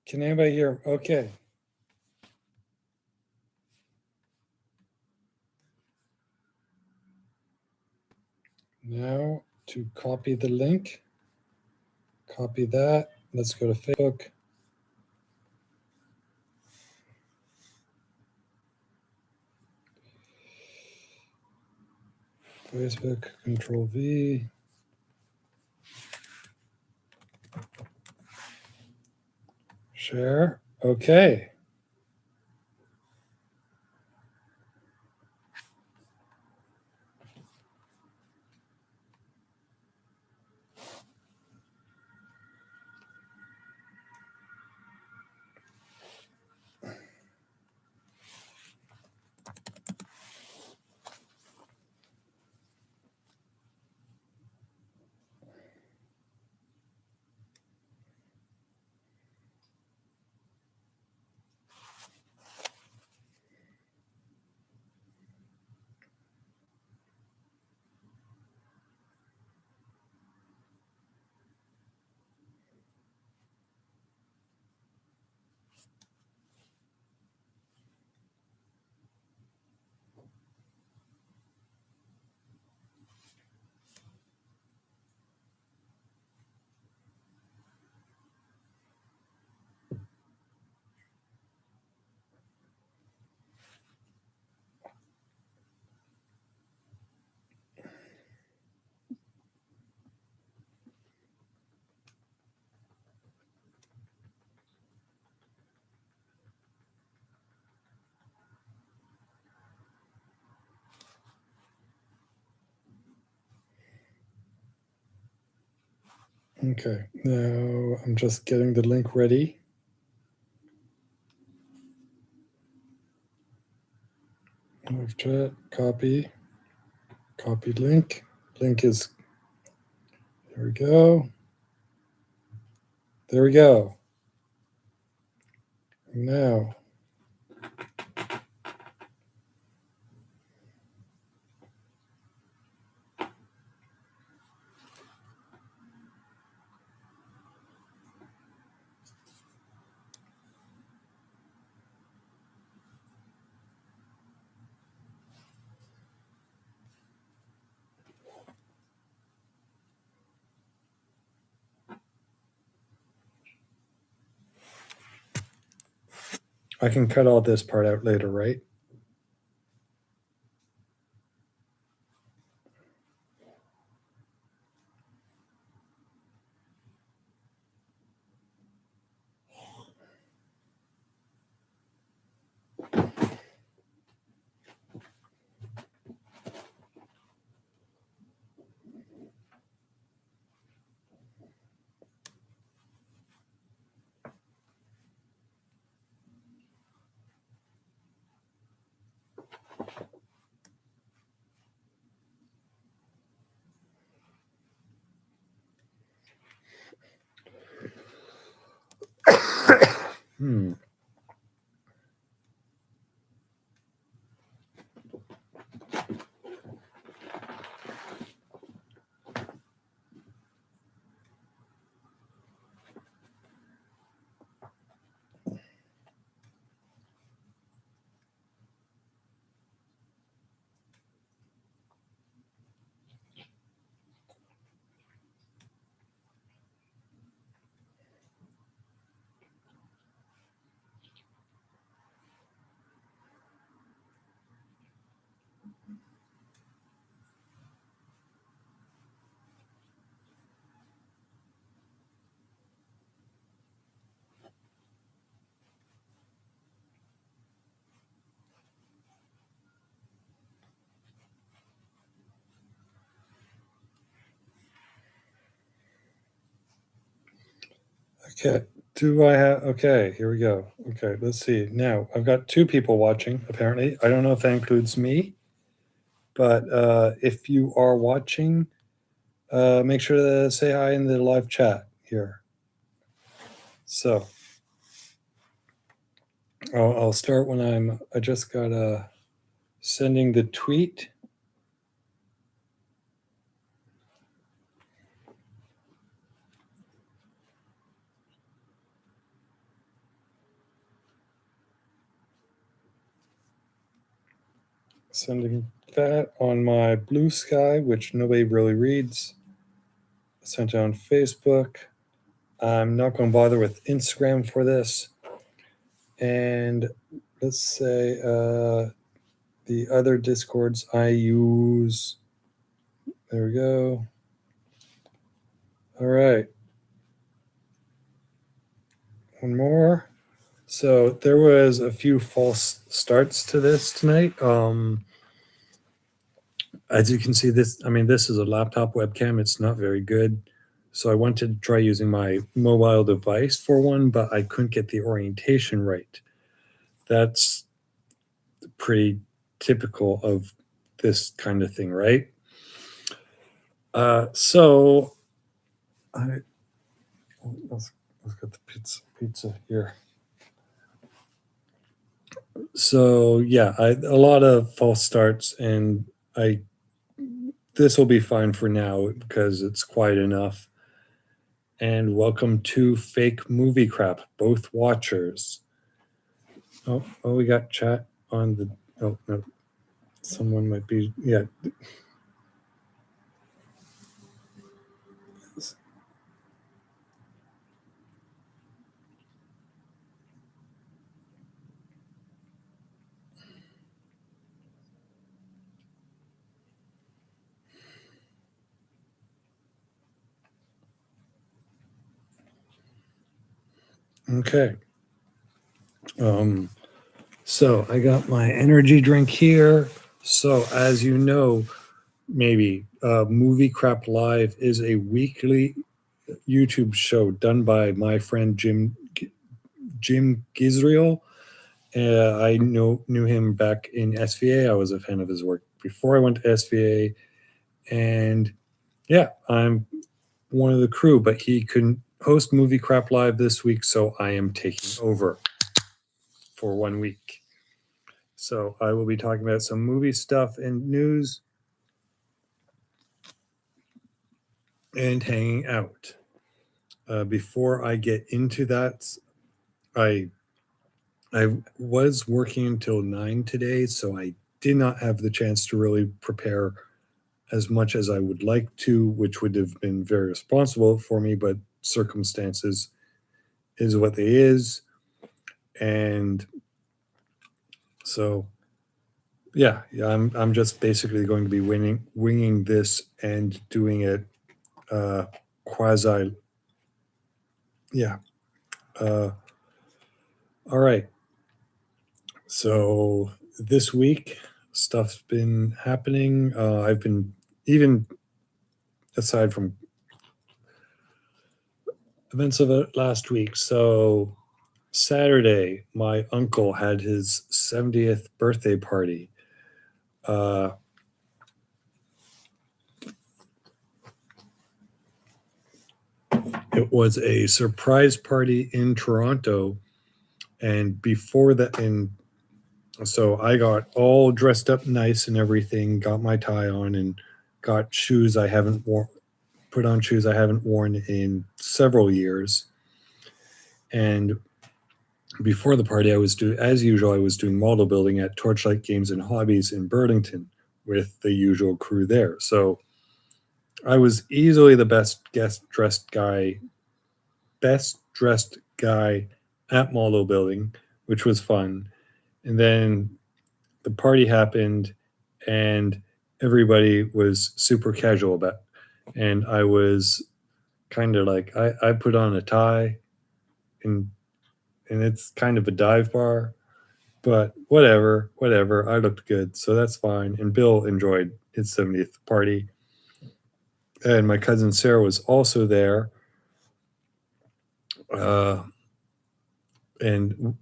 Can anybody hear? Okay. Now to copy the link. Copy that. Let's go to Facebook. Facebook, Control V. Share. Okay. Okay, now I'm just getting the link ready. Live chat, copy link. Link is, there we go. There we go. Now, I can cut all this part out later, right? Hmm. Okay, do I have, okay, here we go. Okay, let's see. Now, I've got 2 people watching, apparently. I don't know if that includes me, but if you are watching, make sure to say hi in the live chat here. So, I'll start when I just got sending the tweet. Sending that on my Blue Sky, which nobody really reads. Sent it on Facebook. I'm not going to bother with Instagram for this. And let's say the other Discords I use. There we go. All right. One more. So there was a few false starts to this tonight. As you can see, this is a laptop webcam. It's not very good. So I wanted to try using my mobile device for one, but I couldn't get the orientation right. That's pretty typical of this kind of thing, right? So let's get the pizza here. So yeah, a lot of false starts, and this will be fine for now because it's quiet enough. And welcome to Fake Movie Crap, both watchers. Oh, we got chat on the. Oh no, someone might be. Yeah. Okay. So I got my energy drink here. So as you know, maybe Movie Crap Live is a weekly YouTube show done by my friend Jim Gizriel. I knew him back in SVA. I was a fan of his work before I went to SVA, and yeah, I'm one of the crew. But he couldn't host Movie Crap Live this week, so I am taking over for 1 week. So I will be talking about some movie stuff and news and hanging out. Before I get into that, I was working until 9 today, so I did not have the chance to really prepare as much as I would like to, which would have been very responsible for me, but circumstances is what they is. And so yeah, I'm just basically going to be winging this and doing it quasi. Yeah. All right. So this week, stuff's been happening. I've been, even aside from events of it last week. So Saturday, my uncle had his 70th birthday party. It was a surprise party in Toronto, and before that, so I got all dressed up nice and everything, got my tie on, and got shoes I haven't worn, put on shoes I haven't worn in several years. And before the party, as usual, I was doing model building at Torchlight Games and Hobbies in Burlington with the usual crew there. So I was easily the best dressed guy at model building, which was fun. And then the party happened, and everybody was super casual about it. And I was kind of like, I put on a tie, and it's kind of a dive bar, but whatever. I looked good, so that's fine. And Bill enjoyed his 70th party. And my cousin Sarah was also there. And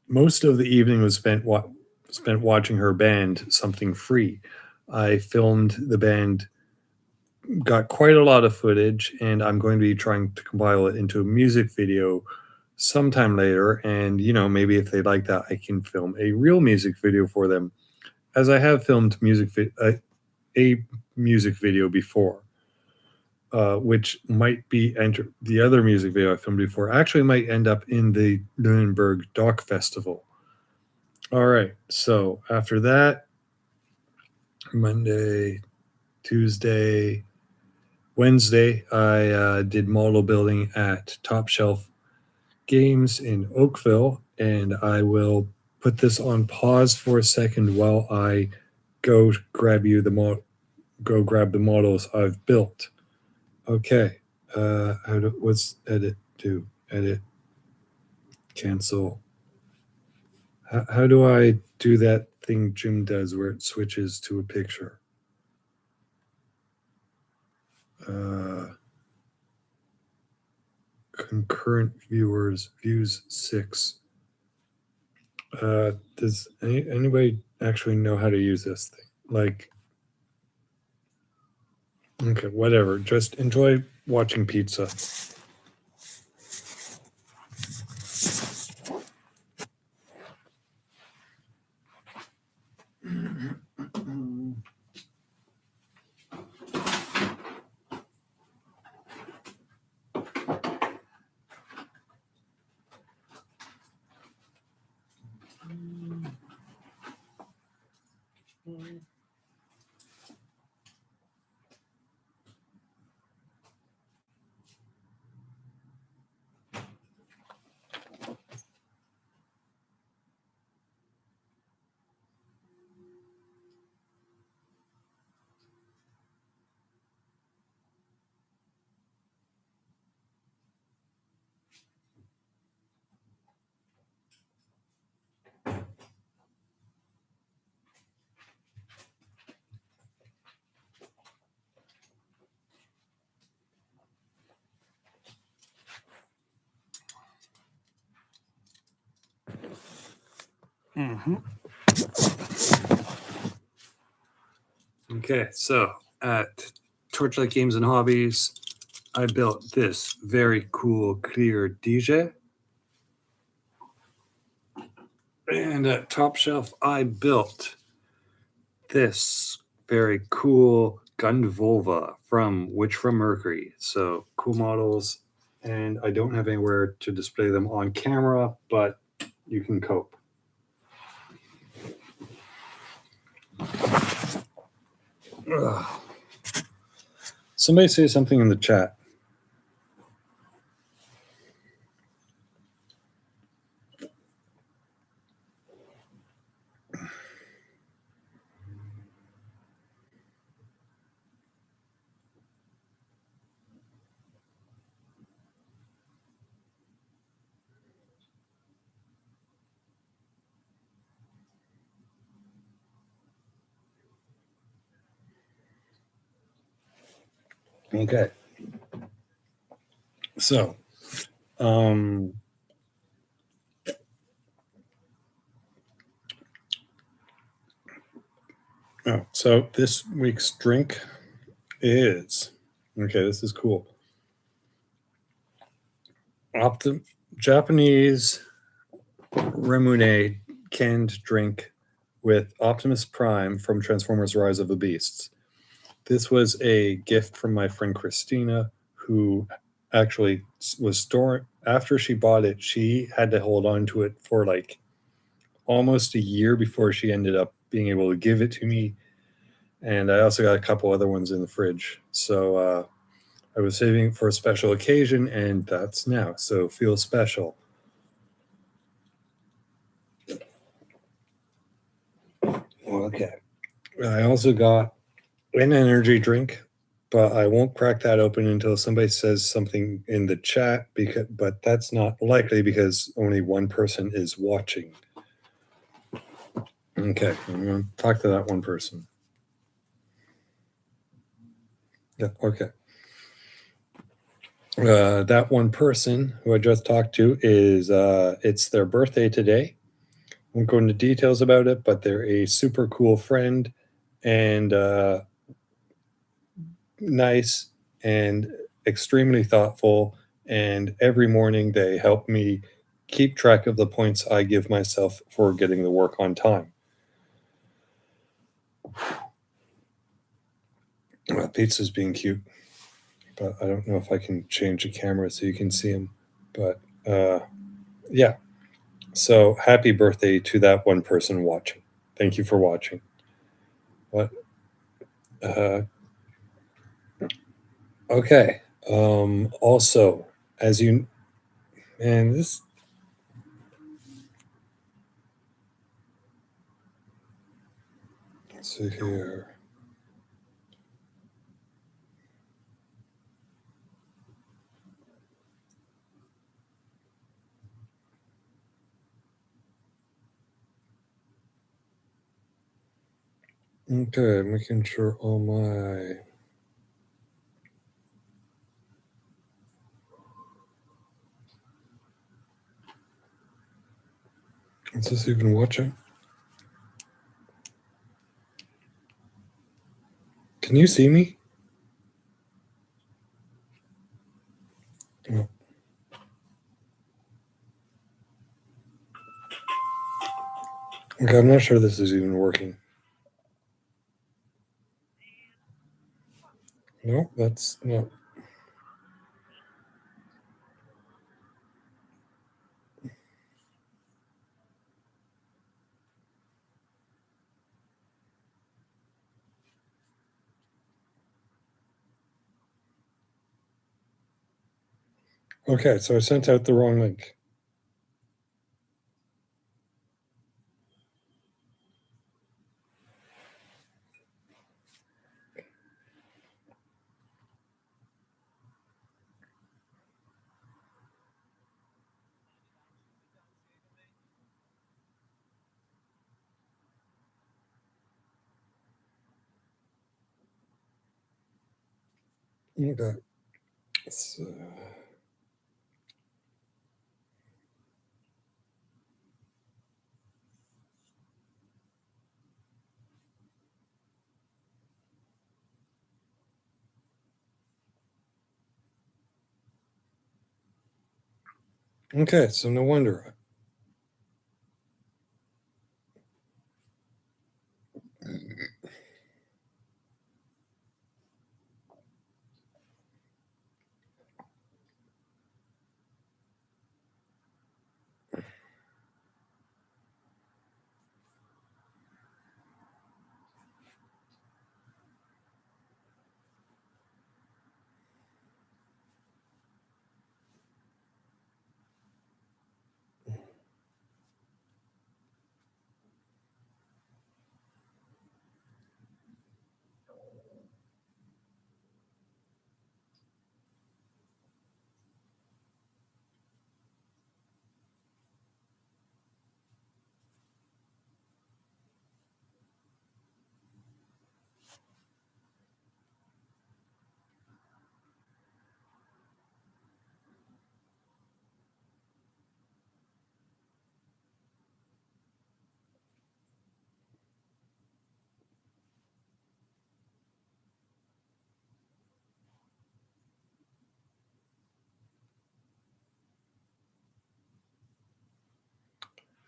most of the evening was spent watching her band, Something Free. I filmed the band, got quite a lot of footage, and I'm going to be trying to compile it into a music video sometime later. And maybe if they like that, I can film a real music video for them, as I have filmed a music video before, which might be the other music video I filmed before actually might end up in the Lunenburg Doc Festival. All right, so after that, Monday, Tuesday, Wednesday, I did model building at Top Shelf Games in Oakville, and I will put this on pause for a second while I go grab the models I've built. Okay. What's edit do? Edit, cancel. How do I do that thing Jim does where it switches to a picture? Concurrent views 6. Does anybody actually know how to use this thing? Like, okay, whatever. Just enjoy watching pizza. Okay, so at Torchlight Games and Hobbies, I built this very cool clear DJ. And at Top Shelf, I built this very cool gun vulva from Witch from Mercury. So cool models, and I don't have anywhere to display them on camera, but you can cope. Ugh. Somebody say something in the chat. Okay. So, so this week's drink is, okay, this is cool. Japanese Remune canned drink with Optimus Prime from Transformers Rise of the Beasts. This was a gift from my friend Christina, who actually was storing, after she bought it, she had to hold on to it for like almost a year before she ended up being able to give it to me. And I also got a couple other ones in the fridge. So I was saving for a special occasion, and that's now. So feel special. Okay. I also got an energy drink, but I won't crack that open until somebody says something in the chat, but that's not likely because only one person is watching. Okay, I'm going to talk to that one person. Yeah, okay. That one person who I just talked to is, it's their birthday today. I won't go into details about it, but they're a super cool friend and nice and extremely thoughtful. And every morning they help me keep track of the points I give myself for getting the work on time. Pizza's being cute, but I don't know if I can change the camera so you can see him. But yeah, so happy birthday to that one person watching. Thank you for watching. What? Uh, okay. Also, as you and this. Let's see here. Okay, making sure all my. Is this even watching? Can you see me? Oh. Okay, I'm not sure this is even working. No, that's not. Okay, so I sent out the wrong link. Okay. So, okay, so no wonder.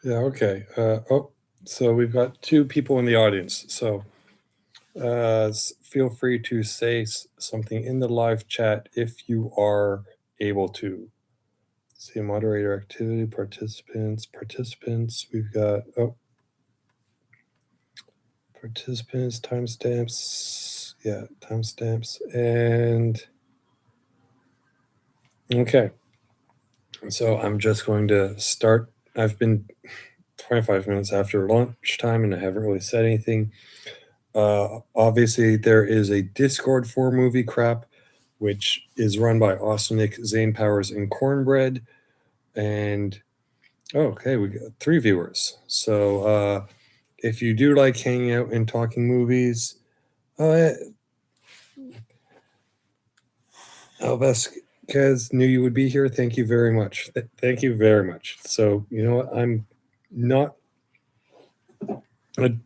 Yeah, okay. So we've got two people in the audience. So feel free to say something in the live chat if you are able to. See moderator activity, participants. We've got, participants, timestamps. Yeah, timestamps. And okay. So I'm just going to start. I've been 25 minutes after lunchtime and I haven't really said anything. Obviously, there is a Discord for Movie Crap, which is run by Austinic, Zane Powers, and Cornbread. And okay, we got 3 viewers. So if you do like hanging out and talking movies, Alvesquez knew you would be here. Thank you very much. Thank you very much. So, you know what? I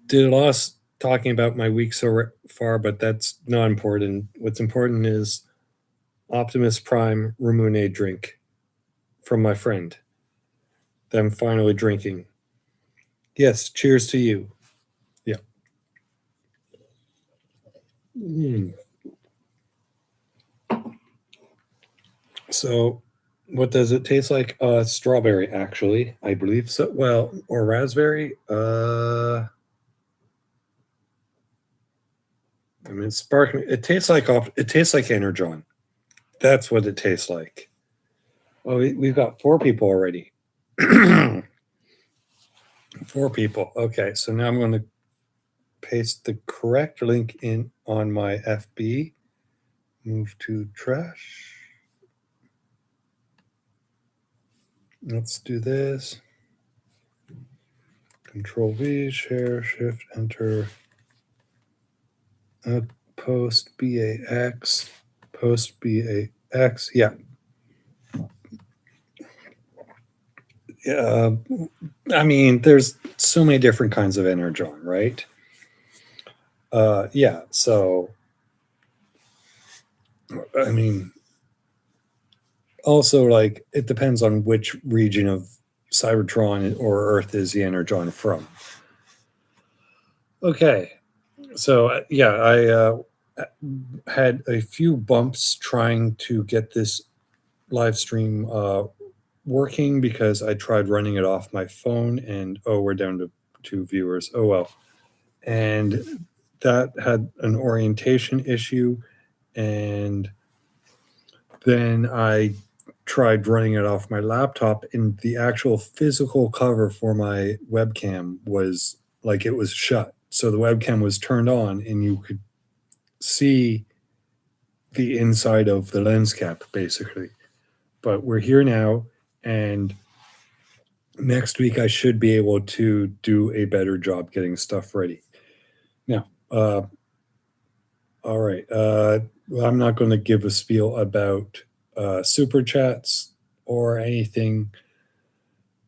did a lot talking about my week so far, but that's not important. What's important is Optimus Prime Ramune drink from my friend that I'm finally drinking. Yes, cheers to you. Yeah. Mm. So, what does it taste like? Strawberry, actually, I believe so. Well, or raspberry. I mean, sparkling. It tastes like Energon. That's what it tastes like. Well, we've got 4 people already. 4 people. Okay, so now I'm going to paste the correct link in on my FB. Move to trash. Let's do this. Control V, share, shift, enter. Post BAX. Post BAX. Yeah. I mean, there's so many different kinds of energon, right? Yeah. So, I mean, also, like, it depends on which region of Cybertron or Earth is the energon from. Okay. So, yeah, I had a few bumps trying to get this live stream working because I tried running it off my phone, and we're down to 2 viewers. Oh well. And that had an orientation issue, and then I tried running it off my laptop, and the actual physical cover for my webcam was like, it was shut. So the webcam was turned on and you could see the inside of the lens cap basically. But we're here now, and next week I should be able to do a better job getting stuff ready. Now, all right. Well, I'm not going to give a spiel about super chats or anything.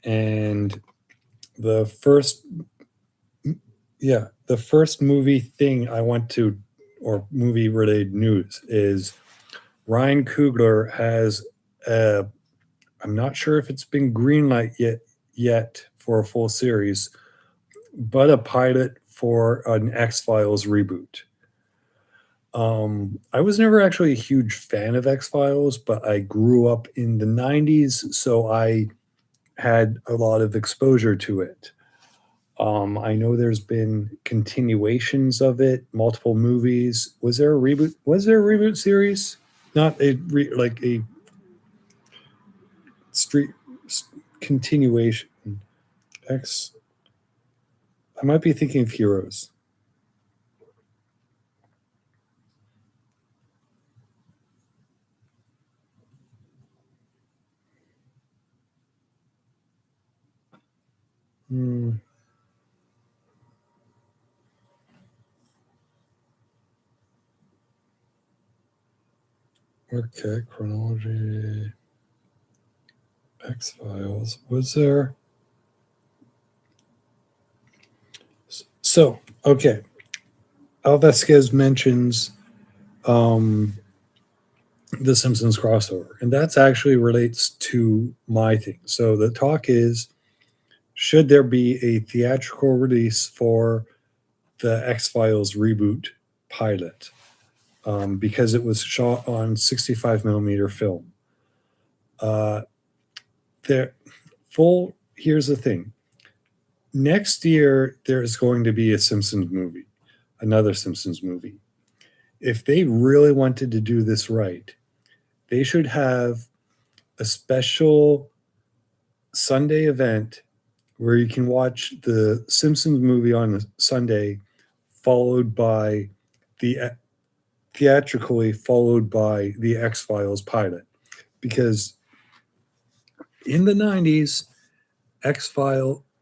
And the first, the first movie thing I want to, or movie related news, is Ryan Coogler has, I'm not sure if it's been greenlight yet for a full series, but a pilot for an X-Files reboot. I was never actually a huge fan of X-Files, but I grew up in the 90s, so I had a lot of exposure to it. I know there's been continuations of it, multiple movies. Was there a reboot? Was there a reboot series? Not like a street continuation. X. I might be thinking of Heroes. Hmm. Okay, chronology. X-Files. Was there? So, okay. Alvesquez mentions the Simpsons crossover, and that's actually relates to my thing. So the talk is, should there be a theatrical release for the X-Files reboot pilot? Because it was shot on 65 millimeter film. There, full. Here's the thing. Next year, there's going to be a Simpsons movie, another Simpsons movie. If they really wanted to do this right, they should have a special Sunday event where you can watch the Simpsons movie on a Sunday, followed by the theatrically followed by the X-Files pilot. Because in the 90s,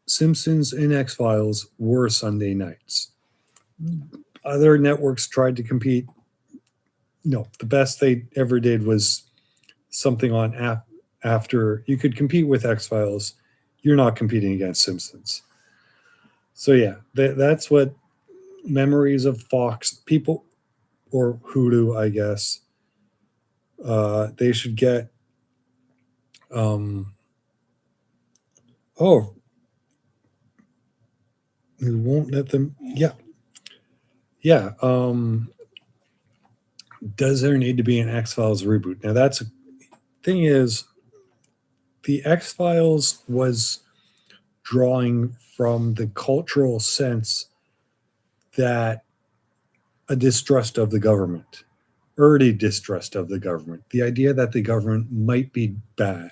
Simpsons and X-Files were Sunday nights. Other networks tried to compete. No, the best they ever did was something on after. You could compete with X-Files. You're not competing against Simpsons. So yeah, that's what memories of Fox people, or Hulu, I guess. They should get. Oh, we won't let them. Yeah, yeah. Does there need to be an X Files reboot? Now that's thing is, the X Files was drawing from the cultural sense that a distrust of the government, early distrust of the government, the idea that the government might be bad,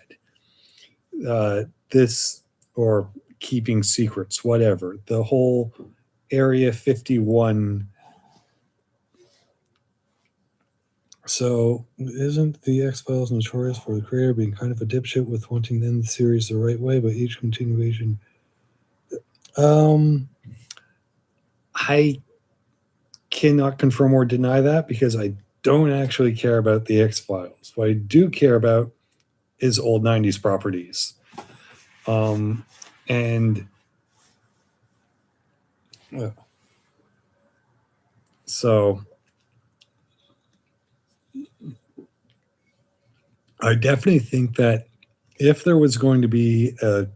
this or keeping secrets, whatever. The whole Area 51. So, isn't the X Files notorious for the creator being kind of a dipshit with wanting to end the series the right way, but each continuation? I cannot confirm or deny that because I don't actually care about the X Files. What I do care about is old 90s properties. And so I definitely think that if there was going to be a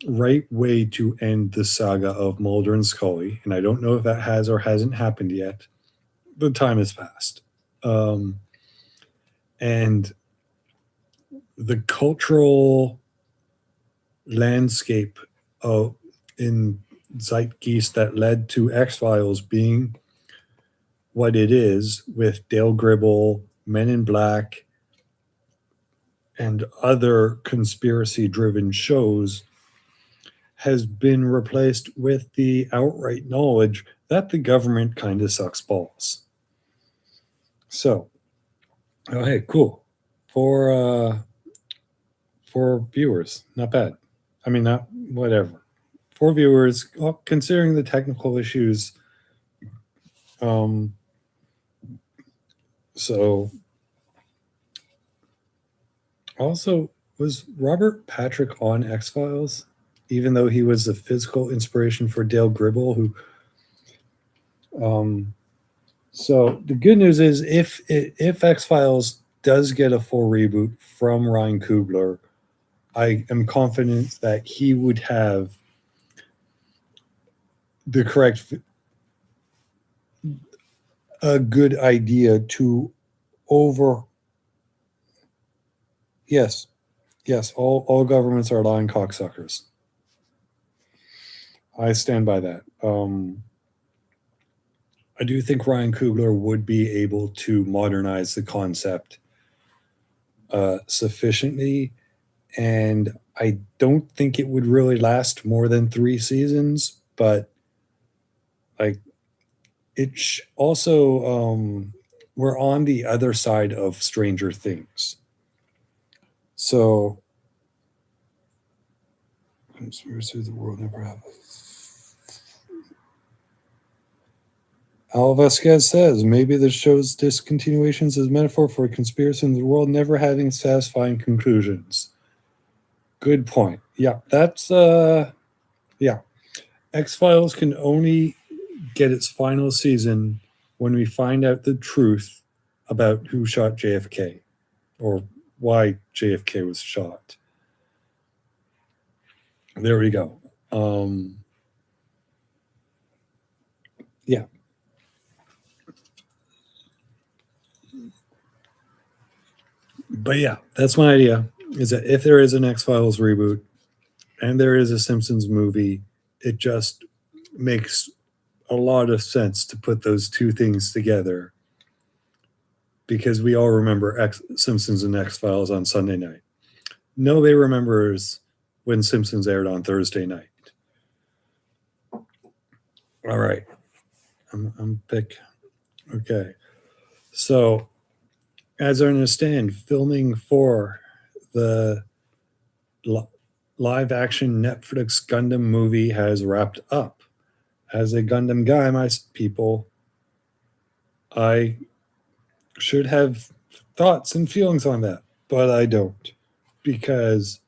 right way to end the saga of Mulder and Scully, and I don't know if that has or hasn't happened yet, the time has passed. And the cultural landscape in zeitgeist that led to X-Files being what it is, with Dale Gribble, Men in Black, and other conspiracy-driven shows, has been replaced with the outright knowledge that the government kind of sucks balls. So, oh hey, cool. For viewers, not bad. I mean, not whatever. For viewers, well, considering the technical issues, so also, was Robert Patrick on X-Files, even though he was the physical inspiration for Dale Gribble, who so the good news is if X-Files does get a full reboot from Ryan Coogler, I am confident that he would have the correct, a good idea to over. Yes, yes, all governments are lying cocksuckers. I stand by that. I do think Ryan Coogler would be able to modernize the concept sufficiently, and I don't think it would really last more than 3 seasons. But like, also we're on the other side of Stranger Things, so conspiracy the world never happened. Al Vasquez says maybe the show's discontinuations is a metaphor for a conspiracy in the world never having satisfying conclusions. Good point. Yeah, that's yeah. X-Files can only get its final season when we find out the truth about who shot JFK or why JFK was shot. There we go. Yeah. But yeah, that's my idea, is that if there is an X-Files reboot and there is a Simpsons movie, it just makes a lot of sense to put those two things together, because we all remember Simpsons and X-Files on Sunday night. Nobody remembers when Simpsons aired on Thursday night. All right. I'm pick. Okay. So, as I understand, filming for the live action Netflix Gundam movie has wrapped up. As a Gundam guy, my people, I should have thoughts and feelings on that, but I don't, because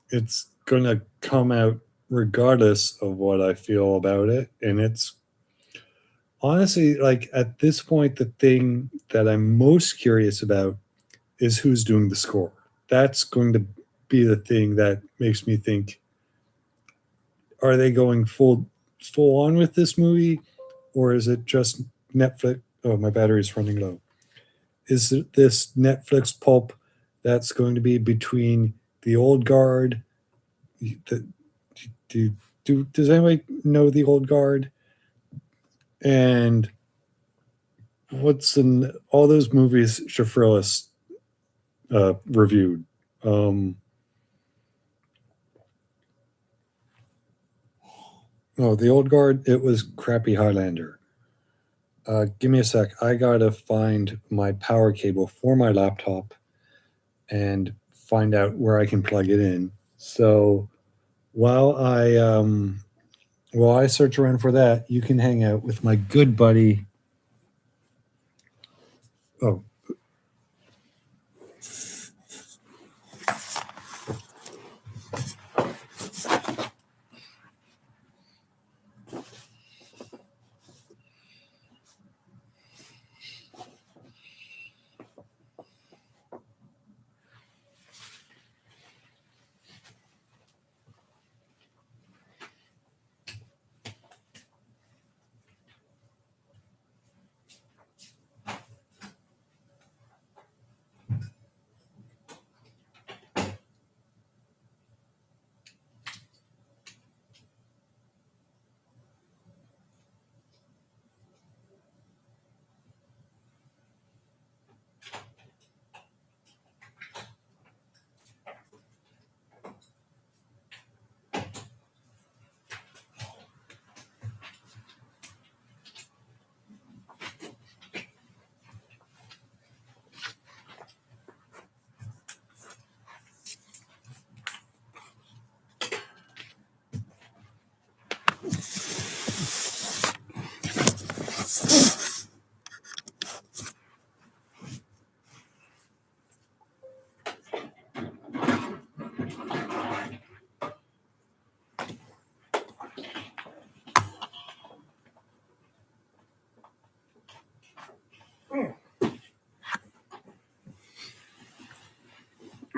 it's going to come out regardless of what I feel about it. And it's honestly, like, at this point, the thing that I'm most curious about is who's doing the score. That's going to be the thing that makes me think, are they going full on with this movie, or is it just Netflix? Oh, my battery's running low. Is it this Netflix pulp that's going to be between the old guard? Does anybody know the old guard? And what's in all those movies Shafrillis reviewed? Oh, the old guard. It was crappy Highlander. Give me a sec. I gotta find my power cable for my laptop and find out where I can plug it in. So while I search around for that, you can hang out with my good buddy. Oh,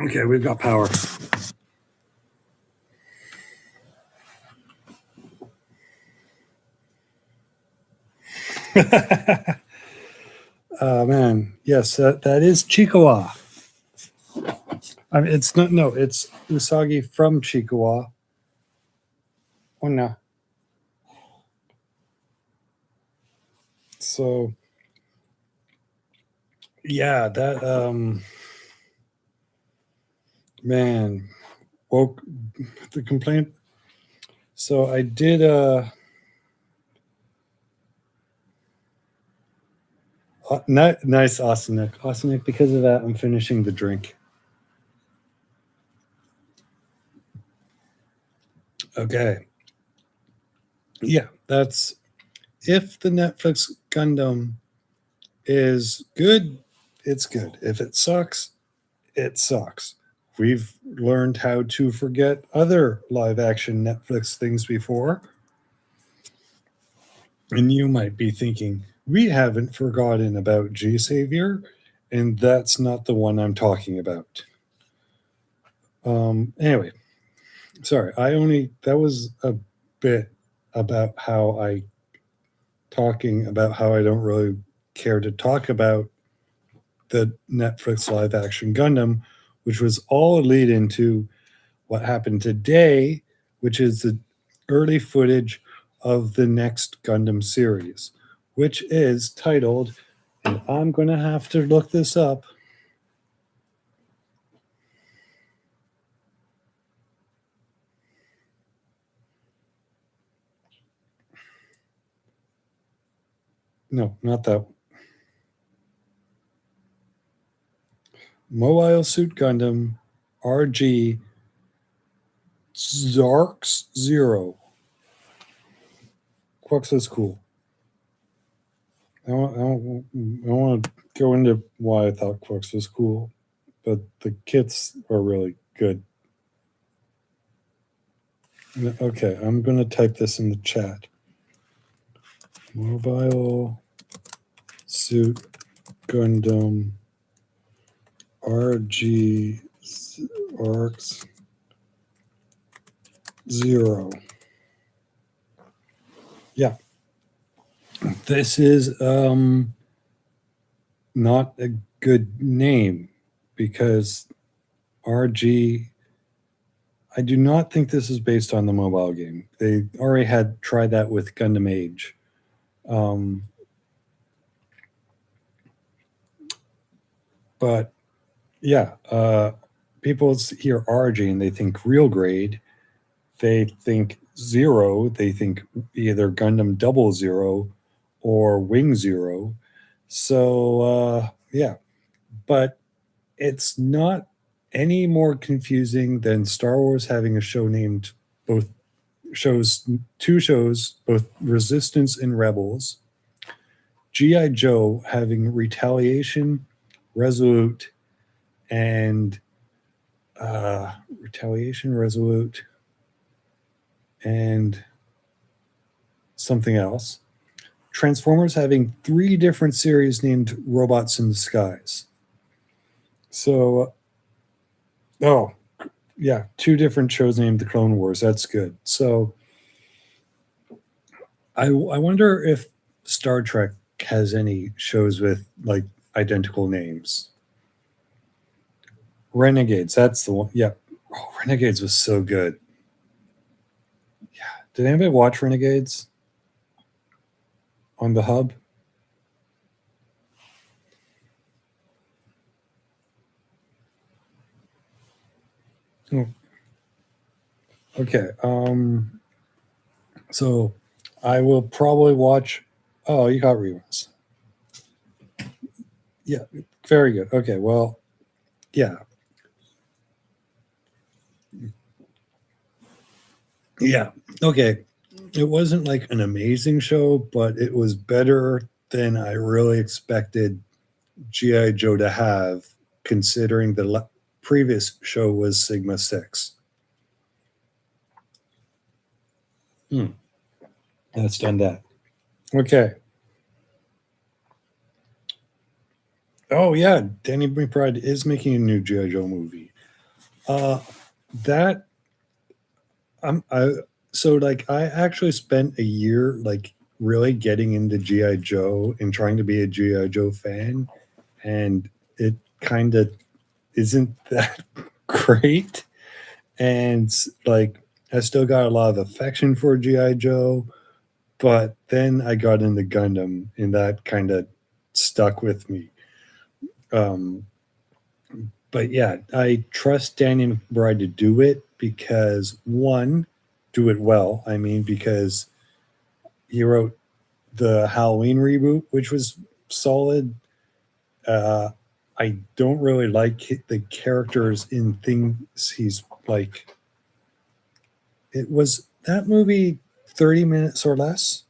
okay, we've got power. Man, yes, that is Chikawa. I mean, it's not. No, it's Usagi from Chikawa. Oh no. So yeah, that man woke the complaint. So I did nice Arsenic. Because of that, I'm finishing the drink. Okay. Yeah, that's if the Netflix Gundam is good, it's good. If it sucks, it sucks. We've learned how to forget other live action Netflix things before. And you might be thinking, we haven't forgotten about G Savior, and that's not the one I'm talking about. Anyway, sorry, that was a bit about talking about how I don't really care to talk about the Netflix live action Gundam, which was all a lead into what happened today, which is the early footage of the next Gundam series, which is titled, and I'm going to have to look this up. No, not that one. Mobile Suit Gundam RG Zarks Zero. Quux is cool. I want to go into why I thought Quux was cool, but the kits are really good. Okay, I'm going to type this in the chat. Mobile Suit Gundam RG Arcs Zero. Yeah, this is not a good name because RG. I do not think this is based on the mobile game. They already had tried that with Gundam Age. But yeah, people hear RG and they think real grade. They think Zero. They think either Gundam Double Zero or Wing Zero. So yeah, but it's not any more confusing than Star Wars having a show named both shows, two shows, both Resistance and Rebels. G.I. Joe having Retaliation, Resolute, and Retaliation, Resolute, and something else. Transformers having three different series named Robots in Disguise. So, oh, yeah, two different shows named The Clone Wars. That's good. So, I wonder if Star Trek has any shows with like identical names. Renegades, that's the one. Yeah. Oh, Renegades was so good. Yeah. Did anybody watch Renegades on the hub? Oh, okay. So I will probably watch. Oh, you got reruns. Yeah, very good. Okay, well, yeah, yeah. Okay, it wasn't like an amazing show, but it was better than I really expected GI Joe to have, considering the previous show was Sigma Six. Hmm, that's done that. Okay. Oh yeah, Danny McBride is making a new GI Joe movie. Uh, that I so like I actually spent a year like really getting into GI Joe and trying to be a GI Joe fan, and it kind of isn't that great. And like I still got a lot of affection for GI Joe, but then I got into Gundam, and that kind of stuck with me. Um, but yeah, I trust Danny McBride to do it because one, do it well. I mean, because he wrote the Halloween reboot, which was solid. Uh, I don't really like the characters in things he's like. It was that movie 30 minutes or less.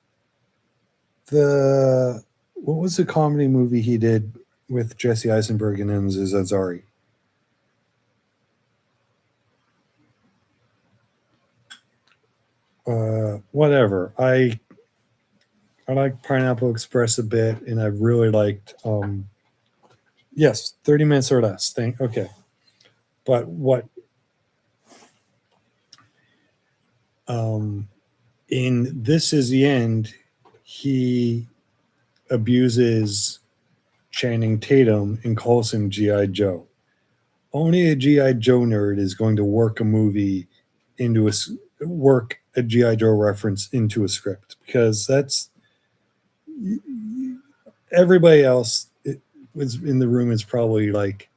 The what was the comedy movie he did with Jesse Eisenberg and Aziz Ansari? Whatever. I like Pineapple Express a bit, and I really liked. Yes, 30 minutes or less. Thank. Okay, but what um, in This Is the End, he abuses Channing Tatum and calls him GI Joe. Only a GI Joe nerd is going to work a movie into work a GI Joe reference into a script because that's everybody else was in the room is probably like,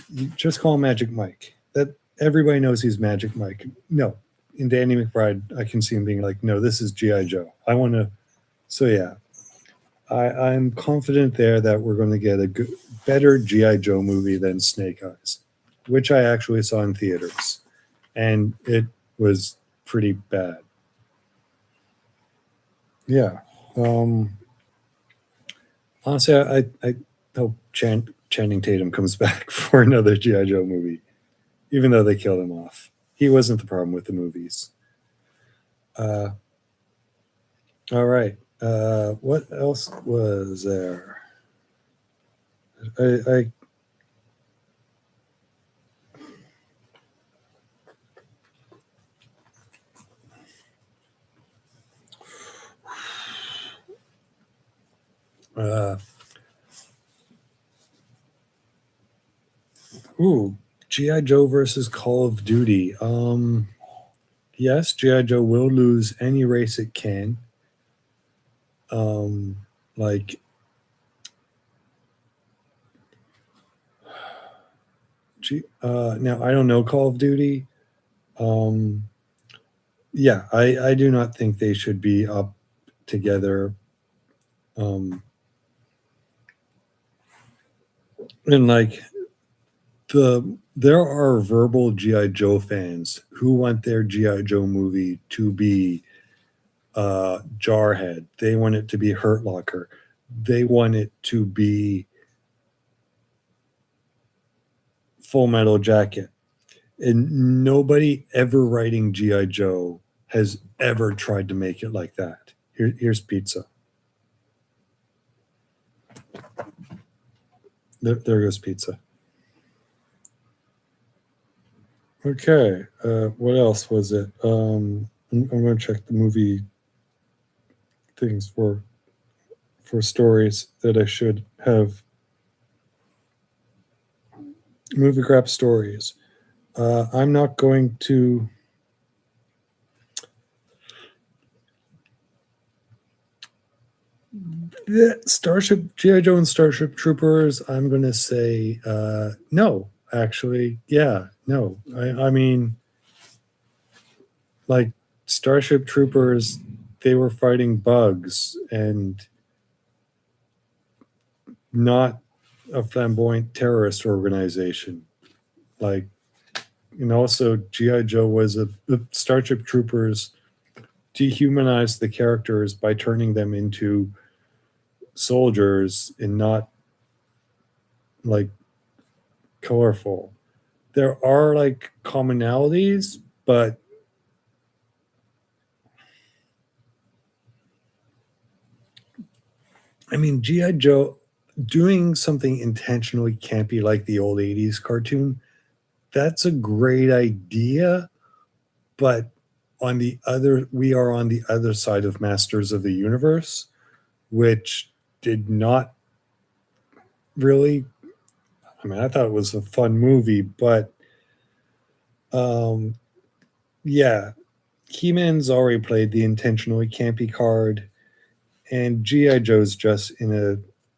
you just call him Magic Mike. That everybody knows he's Magic Mike. No, in Danny McBride, I can see him being like, no, this is GI Joe. I want to. So yeah, I'm confident there that we're going to get a good, better GI Joe movie than Snake Eyes, which I actually saw in theaters, and it was pretty bad. Yeah. Um, Honestly, I hope Channing Tatum comes back for another GI Joe movie, even though they killed him off. He wasn't the problem with the movies. Uh, all right. What else was there? I uh, ooh, GI Joe versus Call of Duty. Yes, GI Joe will lose any race it can. Um, like Now I don't know Call of Duty. Um, yeah, I do not think they should be up together. Um, and like there are verbal GI Joe fans who want their GI Joe movie to be Jarhead. They want it to be Hurt Locker. They want it to be Full Metal Jacket. And nobody ever writing GI Joe has ever tried to make it like that. Here's pizza. There goes pizza. Okay. What else was it? I'm going to check the movie things for stories that I should have. Movie crap stories. I'm not going to. Starship GI Joe and Starship Troopers. I'm going to say no. Actually, yeah, no. I mean, like Starship Troopers, they were fighting bugs and not a flamboyant terrorist organization. Like, and also GI Joe was a Starship Troopers dehumanized the characters by turning them into soldiers and not like colorful. There are like commonalities, but I mean, G.I. Joe doing something intentionally campy like the old 80s cartoon, that's a great idea. But we are on the other side of Masters of the Universe, which did not really, I mean, I thought it was a fun movie, but um, yeah, He-Man's already played the intentionally campy card, and G.I. Joe's just in a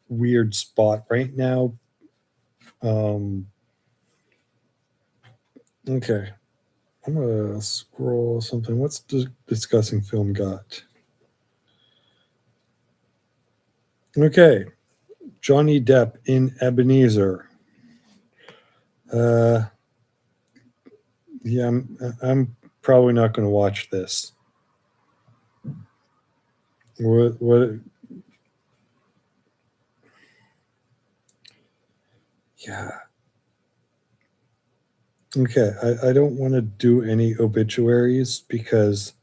weird spot right now. Um, okay, I'm gonna scroll something. What's discussing film got? Okay, Johnny Depp in Ebenezer. Uh, yeah, I'm probably not going to watch this. What? Yeah. Okay, I don't want to do any obituaries because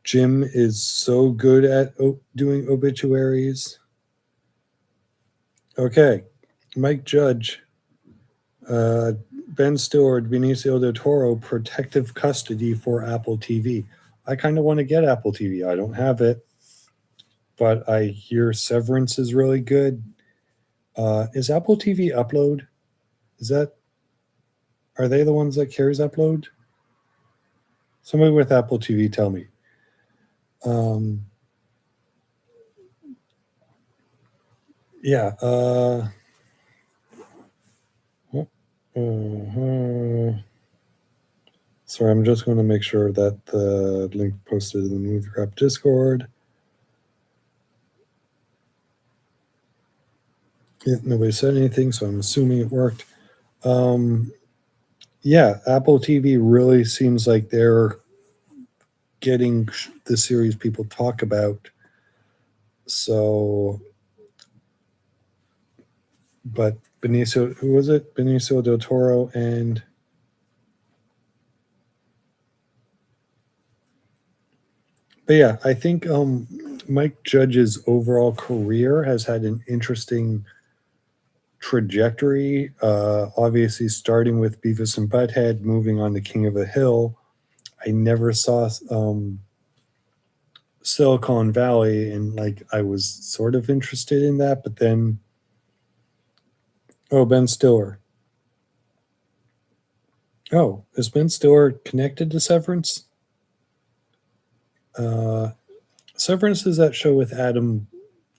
Jim is so good at doing obituaries. Okay, Mike Judge, Ben Stewart, Benicio del Toro, protective custody for Apple TV. I kind of want to get Apple TV. I don't have it, but I hear Severance is really good. Is Apple TV Upload? Is that Are they the ones that carries Upload? Somebody with Apple TV, tell me. Um, yeah. Sorry, I'm just going to make sure that the link posted in the Movie Crap Discord. Yeah, nobody said anything, so I'm assuming it worked. Yeah, Apple TV really seems like they're getting the series people talk about. So, but who was it? Benicio del Toro and but yeah, I think Mike Judge's overall career has had an interesting trajectory. Obviously, starting with Beavis and Butthead, moving on to King of the Hill. I never saw Silicon Valley, and like I was sort of interested in that, but then Ben Stiller. Oh, is Ben Stiller connected to Severance? Uh, Severance is that show with Adam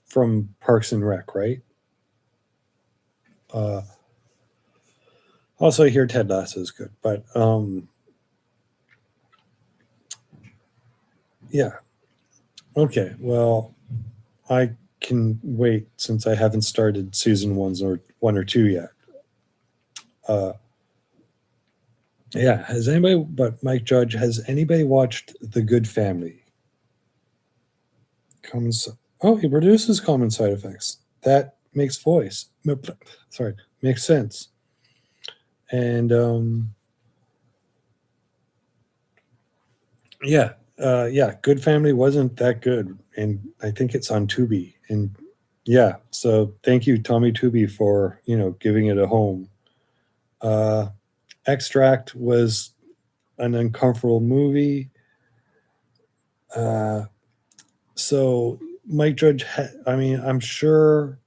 from Parks and Rec, right? Uh, Also, I hear Ted Lasso is good, but yeah. Okay, well, I can wait since I haven't started season one or two yet. Uh, yeah, has anybody but Mike Judge, has anybody watched The Good Family? Comes Oh, he produces Common Side Effects. That makes voice. Sorry, makes sense. And yeah, yeah, Good Family wasn't that good, and I think it's on Tubi. And yeah, so thank you, Tommy Tubi, for giving it a home. Uh, Extract was an uncomfortable movie. Uh, so Mike Judge, I mean, I'm sure.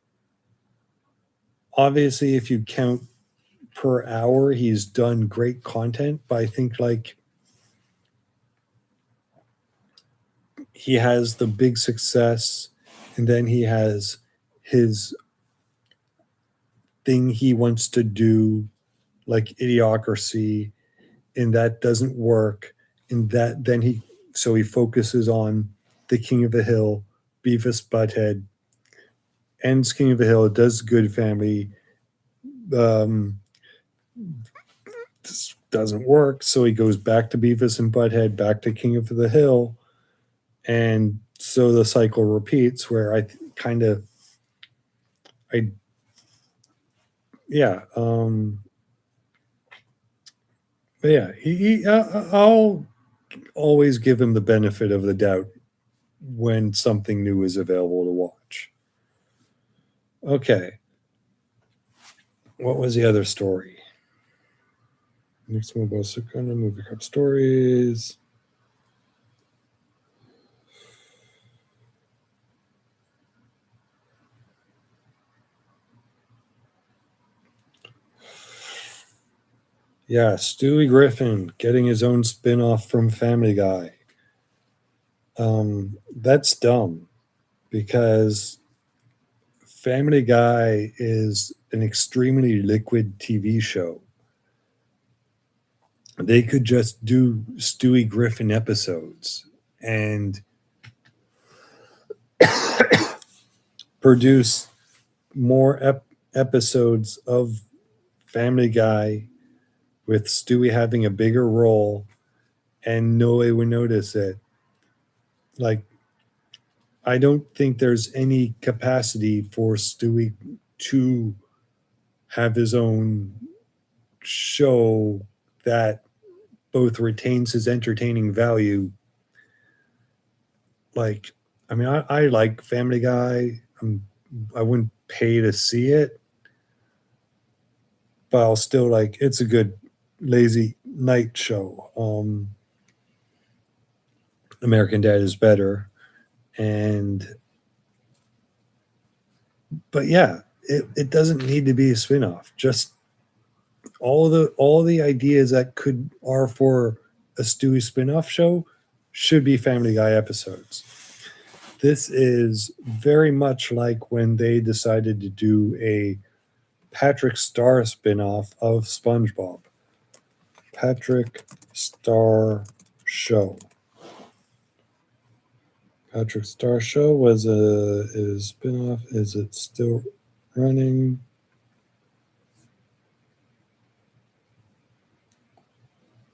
Obviously, if you count per hour, he's done great content. But I think like he has the big success, and then he has his thing he wants to do, like Idiocracy, and that doesn't work. And that then he focuses on the King of the Hill, Beavis Butthead, ends King of the Hill, does Good Family. Um, this doesn't work, so he goes back to Beavis and Butthead, back to King of the Hill, and so the cycle repeats. Where I yeah, but yeah, I'll always give him the benefit of the doubt when something new is available to watch. Okay, what was the other story? Next one was movie cup stories. Yeah, Stewie Griffin getting his own spin-off from Family Guy. That's dumb because Family Guy is an extremely liquid TV show. They could just do Stewie Griffin episodes and produce more episodes of Family Guy with Stewie having a bigger role and no one would notice it. Like, I don't think there's any capacity for Stewie to have his own show that both retains his entertaining value. Like, I mean, I like Family Guy. I wouldn't pay to see it, but I'll still like it's a good lazy night show. American Dad is better, and but yeah, it doesn't need to be a spin-off. Just all the ideas that could are for a Stewie spin-off show should be Family Guy episodes. This is very much like when they decided to do a Patrick Star spin-off of SpongeBob. Patrick Star Show. Patrick Star Show was a spin-off. Is it still running?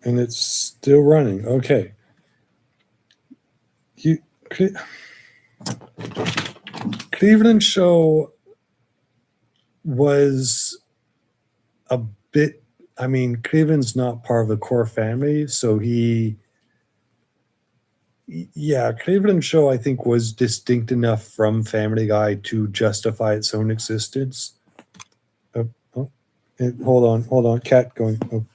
And it's still running. Okay. You Cleveland Show was a bit. I mean, Cleveland's not part of the core family, so yeah, Cleveland Show I think was distinct enough from Family Guy to justify its own existence. Oh, oh, hold on, cat going. Oh.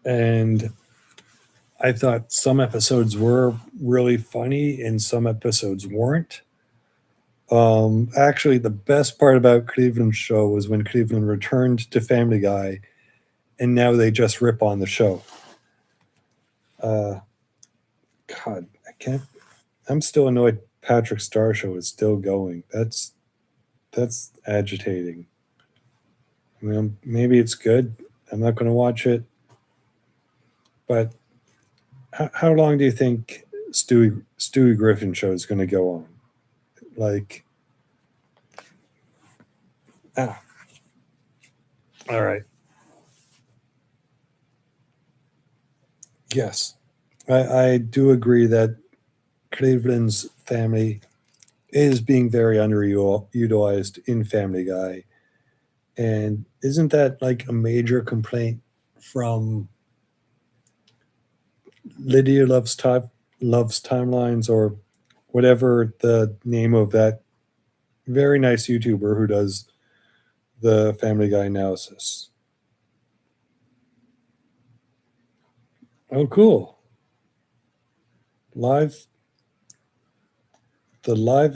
And I thought some episodes were really funny and some episodes weren't. Actually, the best part about Cleveland Show was when Cleveland returned to Family Guy, and now they just rip on the show. God, I can't. I'm still annoyed. Patrick Star Show is still going. That's agitating. maybe it's good. I'm not going to watch it. But how long do you think Stewie Griffin show is going to go on? Like, ah, all right. Yes, I do agree that Cleveland's family is being very underutilized in Family Guy. And isn't that like a major complaint from Lydia Loves Timelines, or whatever the name of that very nice YouTuber who does the Family Guy analysis? Oh, cool. Live The live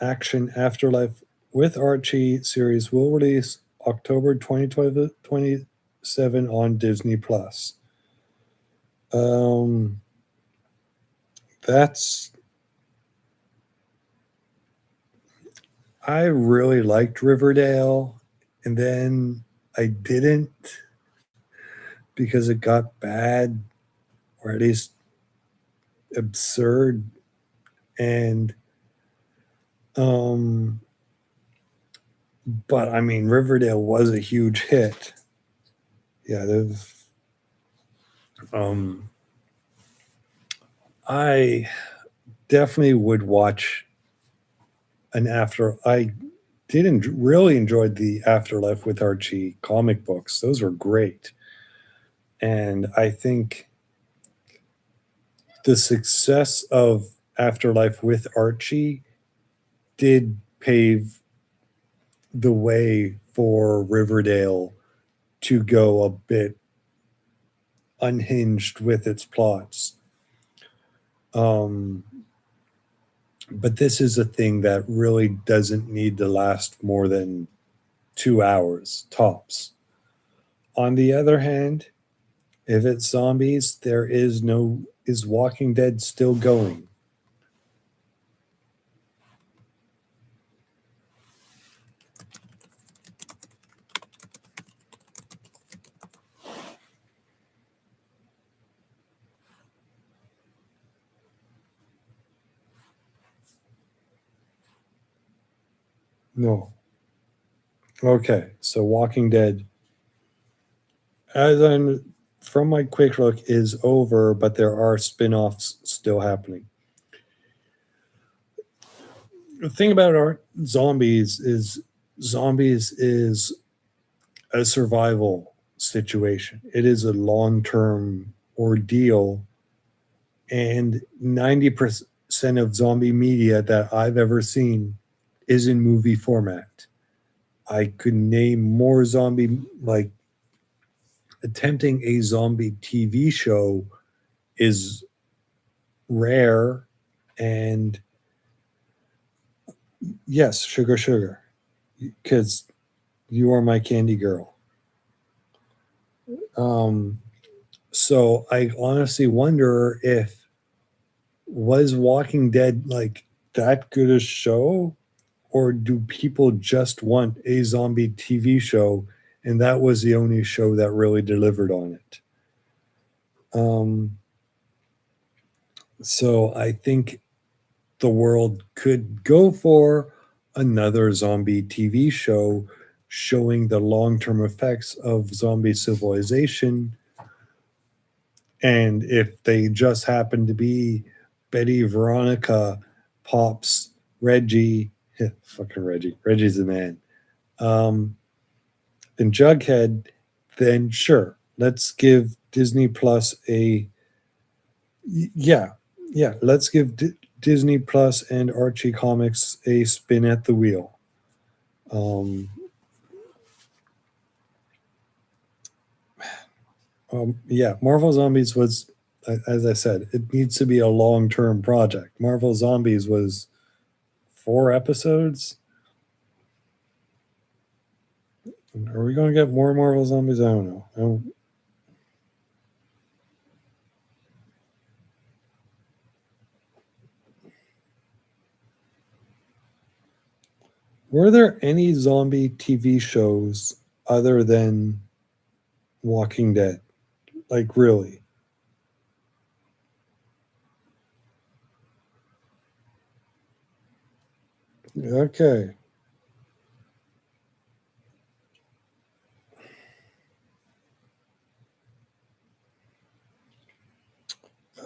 action Afterlife with Archie series will release October 2027 on Disney Plus. Um, that's I really liked Riverdale, and then I didn't because it got bad, or at least absurd, and um, but I mean Riverdale was a huge hit. Yeah, there's I definitely would watch an after. I didn't really enjoyed the Afterlife with Archie comic books. Those were great. And I think the success of Afterlife with Archie did pave the way for Riverdale to go a bit unhinged with its plots. Um, but this is a thing that really doesn't need to last more than 2 hours tops. On the other hand, if it's zombies, there is no. Is Walking Dead still going? No. Okay, so Walking Dead, as I'm from my quick look, is over, but there are spin-offs still happening. The thing about our zombies is a survival situation. It is a long-term ordeal, and 90% of zombie media that I've ever seen is in movie format. I could name more zombie, like attempting a zombie TV show is rare. And yes, sugar, sugar, because you are my candy girl. Um, so I honestly wonder if was Walking Dead like that good a show, or do people just want a zombie TV show, and that was the only show that really delivered on it? Um, so I think the world could go for another zombie TV show showing the long term effects of zombie civilization. And if they just happen to be Betty, Veronica, Pops, Reggie, fucking Reggie, Reggie's the man, um, and Jughead, then sure, let's give Disney Plus a yeah, yeah. Let's give Disney Plus and Archie Comics a spin at the wheel. Um, yeah, Marvel Zombies was, as I said, it needs to be a long term project. Marvel Zombies was 4 episodes. Are we going to get more Marvel Zombies? I don't know. Were there any zombie TV shows other than Walking Dead? Like, really? Okay.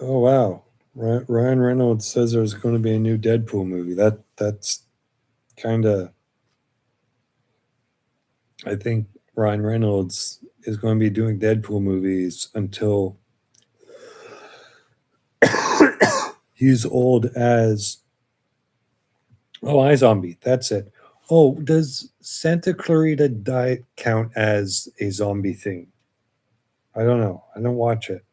Oh wow. Ryan Reynolds says there's going to be a new Deadpool movie. That's kind of. I think Ryan Reynolds is going to be doing Deadpool movies until he's old as. Oh, iZombie. That's it. Oh, does Santa Clarita Diet count as a zombie thing? I don't know. I don't watch it.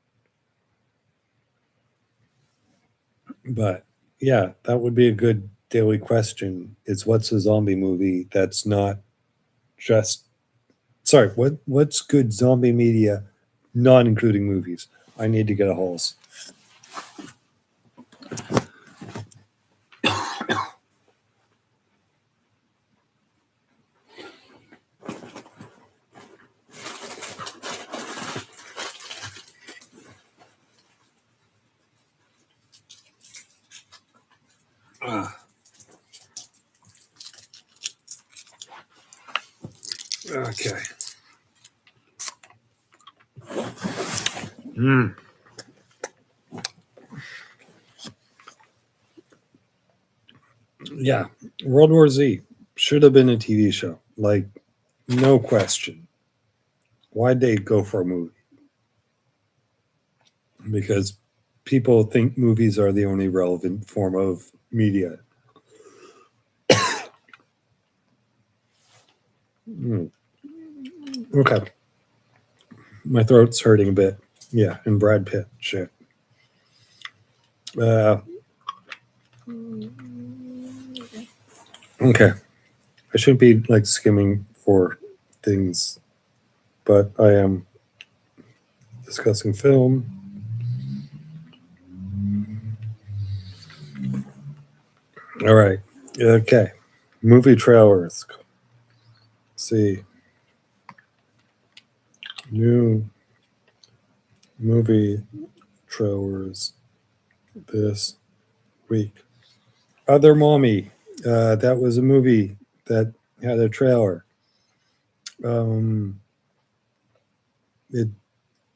But yeah, that would be a good daily question is what's a zombie movie that's not just sorry, what's good zombie media not including movies? I need to get a Halls. Okay. Mm. Yeah, World War Z should have been a TV show. Like, no question. Why'd they go for a movie? Because people think movies are the only relevant form of media. Mm. Okay. My throat's hurting a bit. Yeah, and Brad Pitt. Shit. Uh, okay. I shouldn't be like skimming for things, but I am discussing film. All right. Okay. Movie trailers. Let's see. New movie trailers this week. Other Mommy. That was a movie that had a trailer. It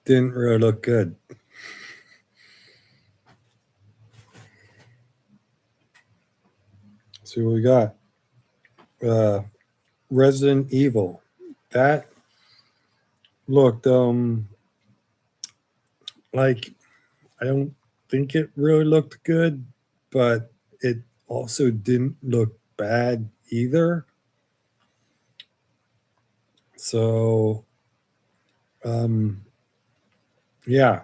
didn't really look good. See what we got. Uh, Resident Evil. That looked like I don't think it really looked good, but it also didn't look bad either. So um yeah,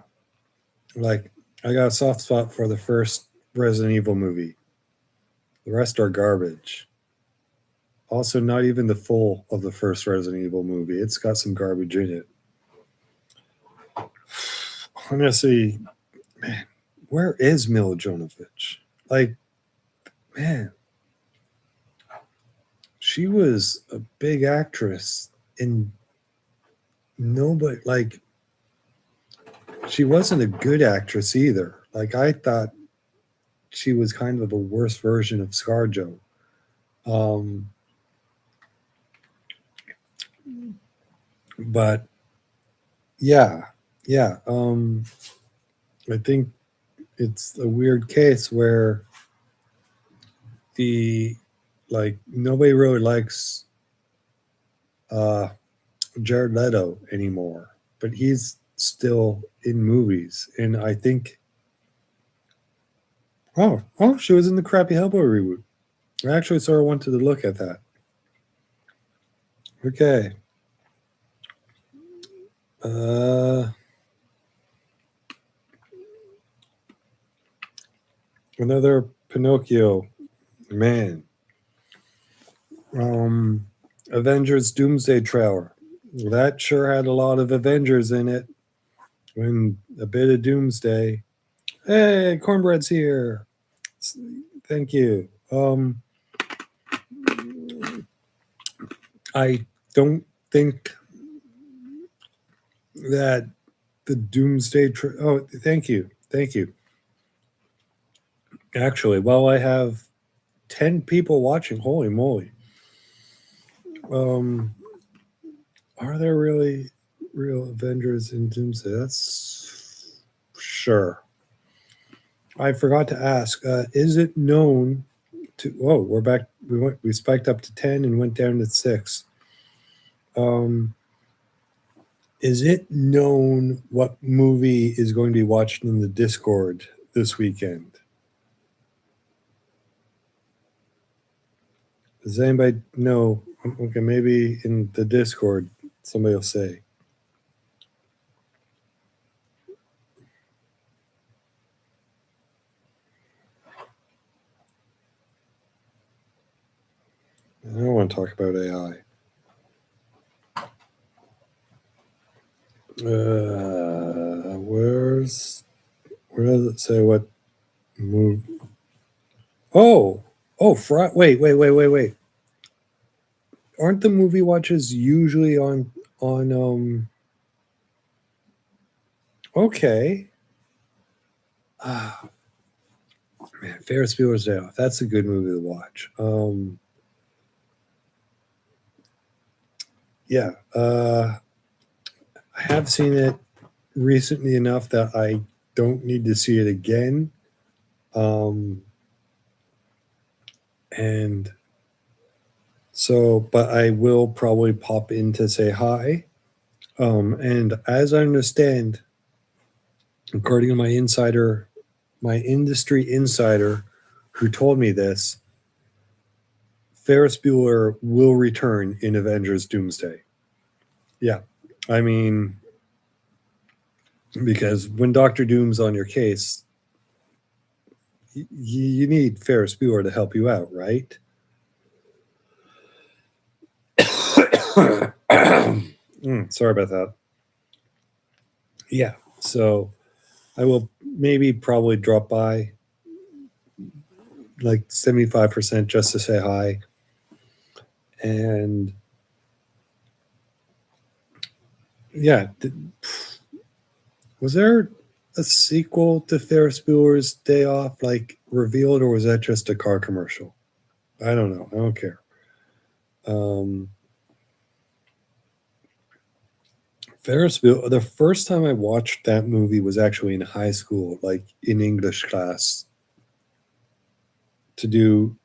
like I got a soft spot for the first Resident Evil movie. The rest are garbage. Also, not even the full of the first Resident Evil movie. It's got some garbage in it. Honestly, man, where is Mila Jovovich? Like, man, she was a big actress, and nobody like she wasn't a good actress either. Like, I thought she was kind of a worse version of ScarJo. Um, but yeah, yeah. I think it's a weird case where the like nobody really likes uh, Jared Leto anymore, but he's still in movies, and I think she was in the crappy Hellboy reboot. I actually sort of wanted to look at that. Okay. Uh, Another Pinocchio. Man. Avengers Doomsday trailer. That sure had a lot of Avengers in it. And a bit of Doomsday. Hey, Cornbread's here. Thank you. I don't think that the Doomsday. Oh, thank you, thank you. Actually, while I have 10 people watching, holy moly! Um, are there really real Avengers in Doomsday? That's sure. I forgot to ask. Is it known to? Oh, we're back. We spiked up to 10 and went down to 6. Um, is it known what movie is going to be watched in the Discord this weekend? Does anybody know? Okay, maybe in the Discord somebody will say. I don't want to talk about AI. Where does it say what move? Oh, wait. Aren't the movie watches usually on? Okay. Ah, man, Ferris Bueller's Day Off. That's a good movie to watch. Yeah. I have seen it recently enough that I don't need to see it again. And so, but I will probably pop in to say hi. And as I understand, according to my industry insider who told me this, Ferris Bueller will return in Avengers Doomsday. Yeah. I mean, because when Doctor Doom's on your case, you need Ferris Bueller to help you out, right? Sorry about that. Yeah. So I will maybe probably drop by like 75% just to say hi. And yeah, was there a sequel to Ferris Bueller's Day Off like revealed, or was that just a car commercial? I don't know. I don't care. Ferris Bueller. The first time I watched that movie was actually in high school, like in English class, to do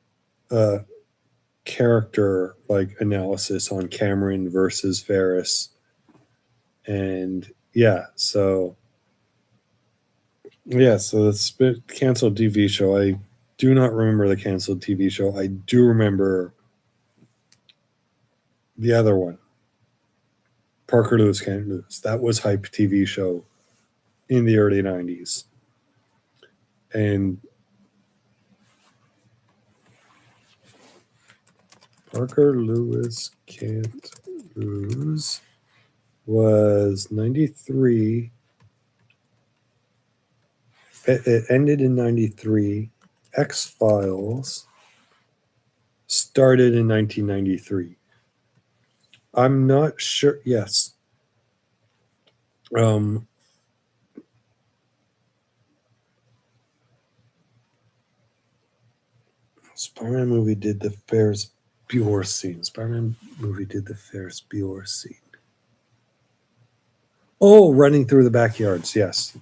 a character like analysis on Cameron versus Ferris, and so the canceled TV show. I do not remember the canceled TV show. I do remember the other one, Parker Lewis Can't Lose. That was hype TV show in the early 90s. And Parker Lewis Can't Lose was 93. It ended in 93. X-Files started in 1993. I'm not sure. Yes. Spider-Man movie did the Ferris Bueller scene. Spider-Man movie did the Ferris Bueller scene. Oh, running through the backyards. Yes.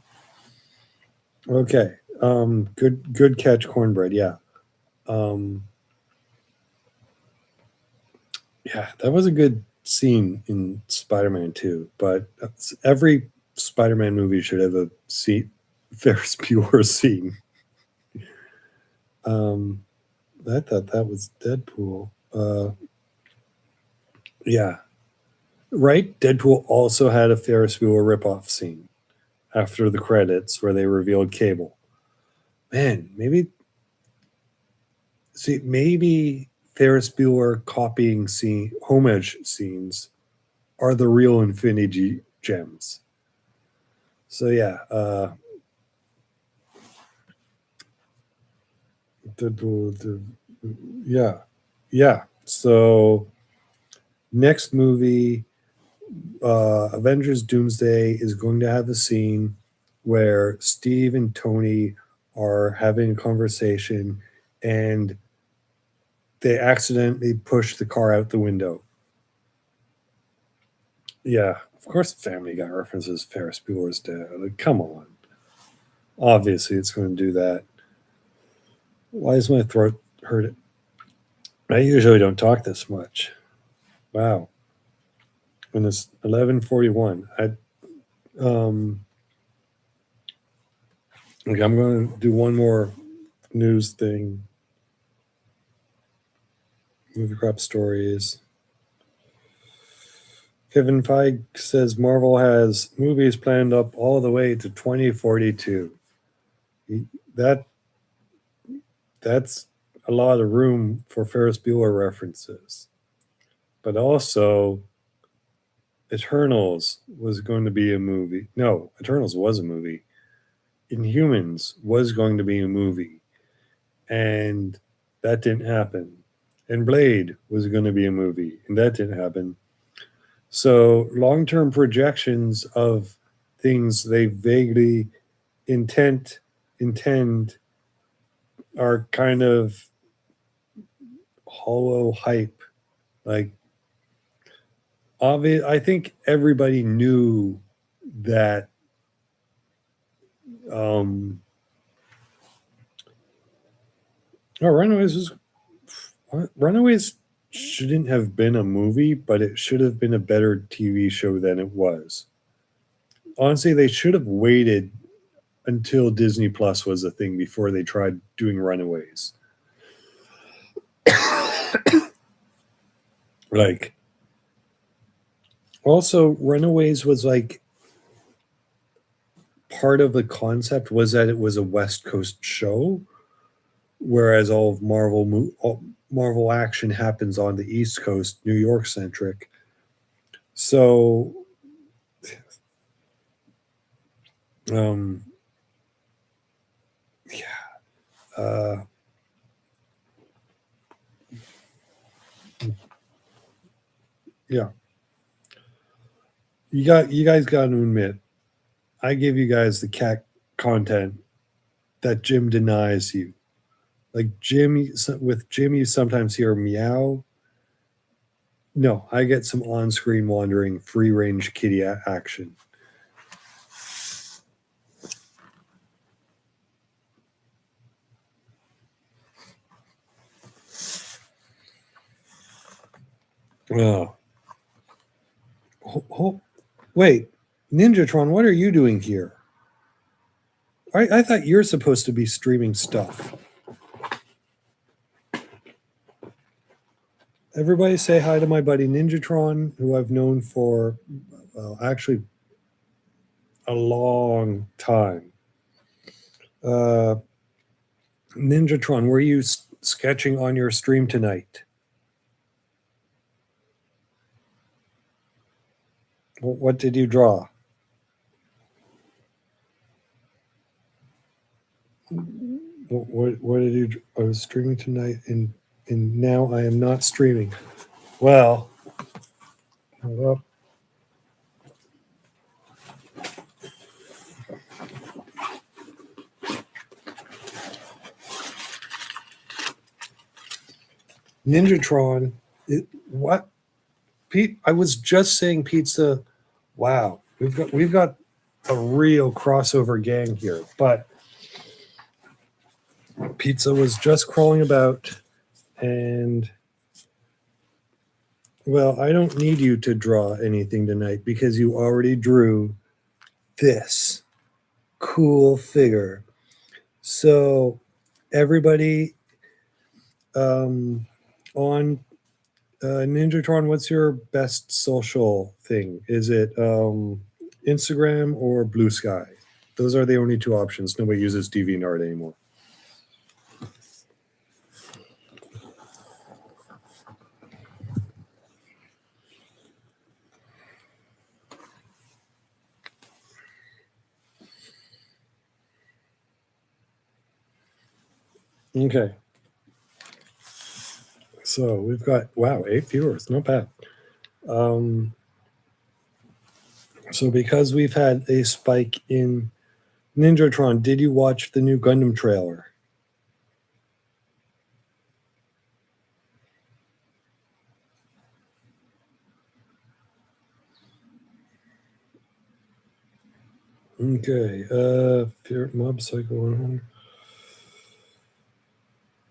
Okay. Good catch, Cornbread. Yeah. Yeah, that was a good scene in Spider-Man 2, but every Spider-Man movie should have a Ferris Bueller scene. I thought that was Deadpool. Yeah, right. Deadpool also had a Ferris Bueller ripoff scene after the credits where they revealed Cable. Man, maybe Ferris Bueller copying homage scenes are the real Infinity Gems. So yeah, yeah. So next movie Avengers Doomsday is going to have a scene where Steve and Tony are having a conversation and they accidentally push the car out the window. Yeah, of course, Family Guy references Ferris Bueller's Day. Like, come on. Obviously, it's going to do that. Why is my throat hurt? I usually don't talk this much. Wow. When it's 11:41, okay, I'm going to do one more news thing. Movie crap stories. Kevin Feige says Marvel has movies planned up all the way to 2042. That that's a lot of room for Ferris Bueller references. But also, Eternals was going to be a movie. No, Eternals was a movie. Inhumans was going to be a movie. And that didn't happen. And Blade was going to be a movie. And that didn't happen. So long-term projections of things they vaguely intend are kind of hollow hype. Like, obvious, I think everybody knew that Runaways shouldn't have been a movie, but it should have been a better TV show than it was. Honestly, they should have waited until Disney Plus was a thing before they tried doing Runaways. Like, also, Runaways was like part of the concept was that it was a West Coast show, whereas all of Marvel action happens on the East Coast, New York centric. So, um, yeah, yeah. You guys got to admit, I give you guys the cat content that Jim denies you. Like Jim, with Jim, you sometimes hear meow. No, I get some on-screen wandering, free-range kitty action. Oh, wait, Ninjatron, what are you doing here? I thought you're supposed to be streaming stuff. Everybody say hi to my buddy Ninjatron, who I've known for, well, actually a long time. Ninjatron, were you sketching on your stream tonight? What did you draw? What did you? I was streaming tonight, and now I am not streaming. Well, hold up. Ninjatron, what? Pete, I was just saying pizza. Wow, we've got a real crossover gang here. But pizza was just crawling about, and well, I don't need you to draw anything tonight because you already drew this cool figure. So everybody on Ninjatron, what's your best social thing? Is it Instagram or Blue Sky? Those are the only two options. Nobody uses DeviantArt anymore. Okay. So we've got, wow, 8 viewers. Not bad. So because we've had a spike in Ninjatron, did you watch the new Gundam trailer? Okay. Fear Mob Psycho 100.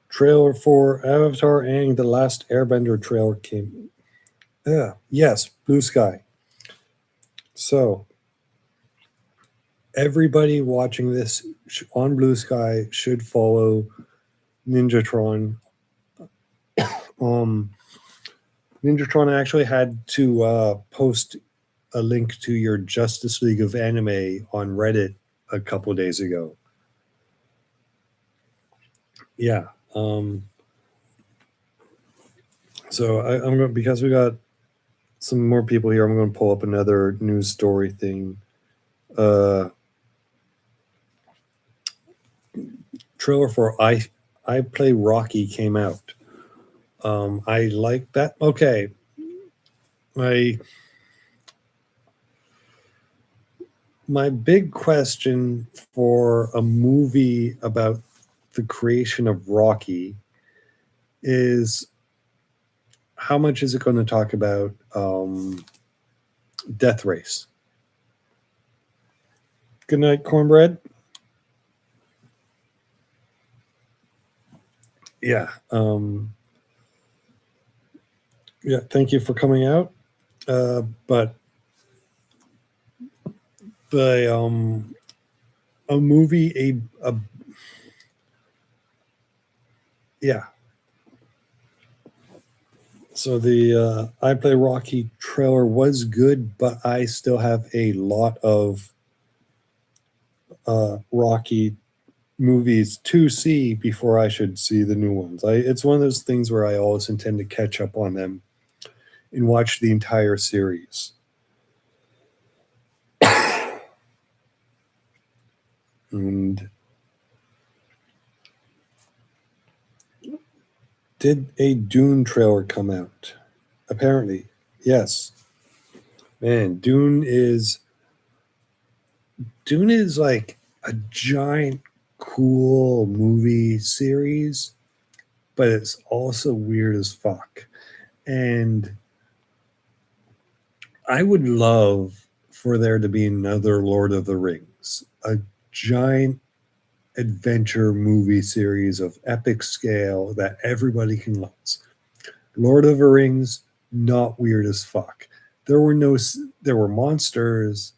Trailer for Avatar and The Last Airbender trailer came. Yeah. Yes. Blue Sky. So everybody watching this on Blue Sky should follow Ninjatron. Um, Ninjatron actually had to post a link to your Justice League of Anime on Reddit a couple days ago. Yeah. So I'm going, because we got some more people here, I'm going to pull up another news story thing. Trailer for I Play Rocky came out. I like that. Okay. My big question for a movie about the creation of Rocky is how much is it going to talk about Death Race? Good night, Cornbread. Yeah. Yeah. Thank you for coming out. But the a movie a yeah. So the I Play Rocky trailer was good, but I still have a lot of Rocky movies to see before I should see the new ones. It's one of those things where I always intend to catch up on them and watch the entire series. And did a Dune trailer come out? Apparently, yes. Man, Dune is like a giant cool movie series, but it's also weird as fuck. And I would love for there to be another Lord of the Rings, a giant adventure movie series of epic scale that everybody can love. Lord of the Rings, not weird as fuck. There were monsters.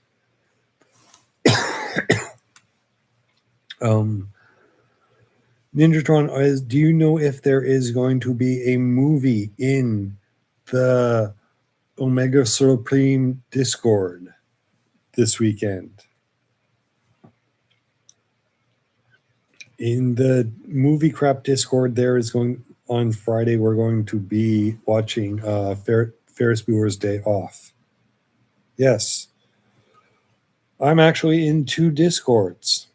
um, Ninjatron, do you know if there is going to be a movie in the Omega Supreme Discord this weekend? In the movie crap Discord, there is going on Friday. We're going to be watching Ferris Bueller's Day Off. Yes, I'm actually in two Discords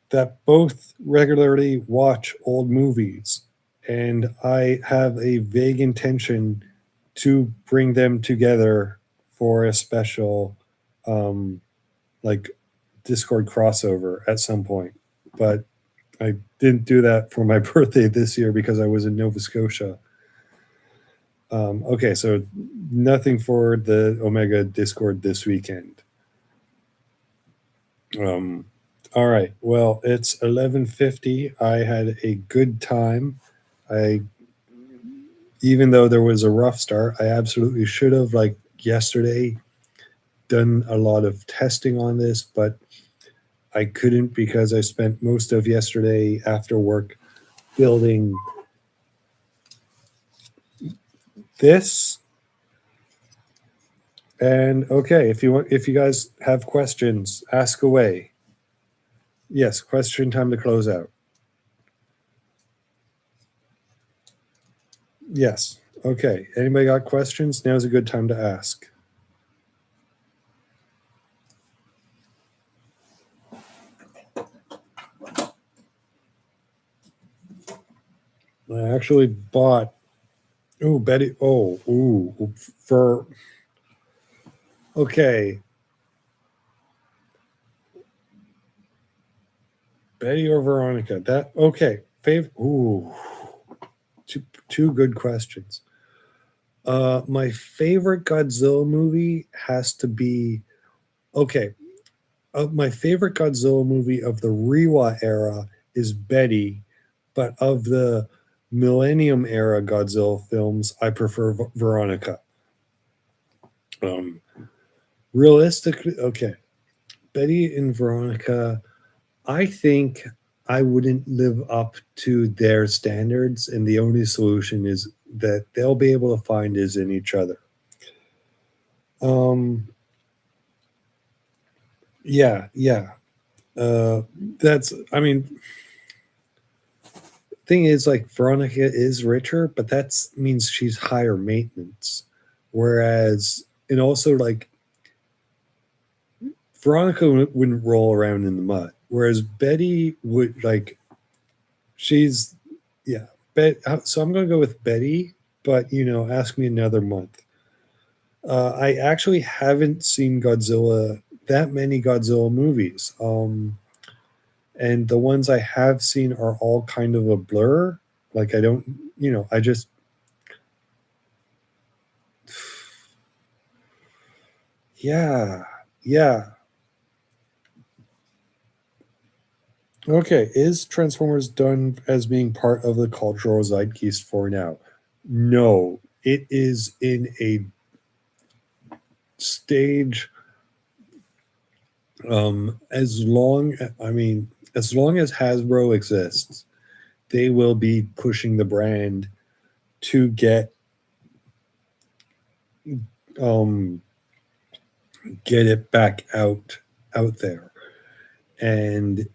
that both regularly watch old movies, and I have a vague intention to bring them together for a special, like Discord crossover at some point. But I didn't do that for my birthday this year because I was in Nova Scotia. Okay, so nothing for the Omega Discord this weekend. All right. Well, it's 11:50. I had a good time. I even though there was a rough start, I absolutely should have like yesterday done a lot of testing on this, but I couldn't because I spent most of yesterday after work building this. And okay, if you guys have questions, ask away. Yes, question time to close out. Yes. Okay. Anybody got questions? Now's a good time to ask. I actually bought Betty. For okay. Betty or Veronica? That okay. Ooh, two good questions. My favorite Godzilla movie has to be okay. My favorite Godzilla movie of the Reiwa era is Betty, but of the Millennium era Godzilla films, I prefer Veronica. Um, Realistically, okay, Betty and Veronica, I think I wouldn't live up to their standards, and the only solution is that they'll be able to find is in each other. Um, yeah, yeah. Uh, that's, I mean, thing is, like, Veronica is richer, but that means she's higher maintenance. Whereas, and also, like, Veronica wouldn't roll around in the mud, whereas Betty would, like, she's, yeah. So I'm going to go with Betty, but, ask me another month. I actually haven't seen that many Godzilla movies. And the ones I have seen are all kind of a blur. Like, I don't, I just, yeah, yeah. Okay, is Transformers done as being part of the cultural zeitgeist for now? No, it is in a stage. As long as Hasbro exists, they will be pushing the brand to um, get it back out there, and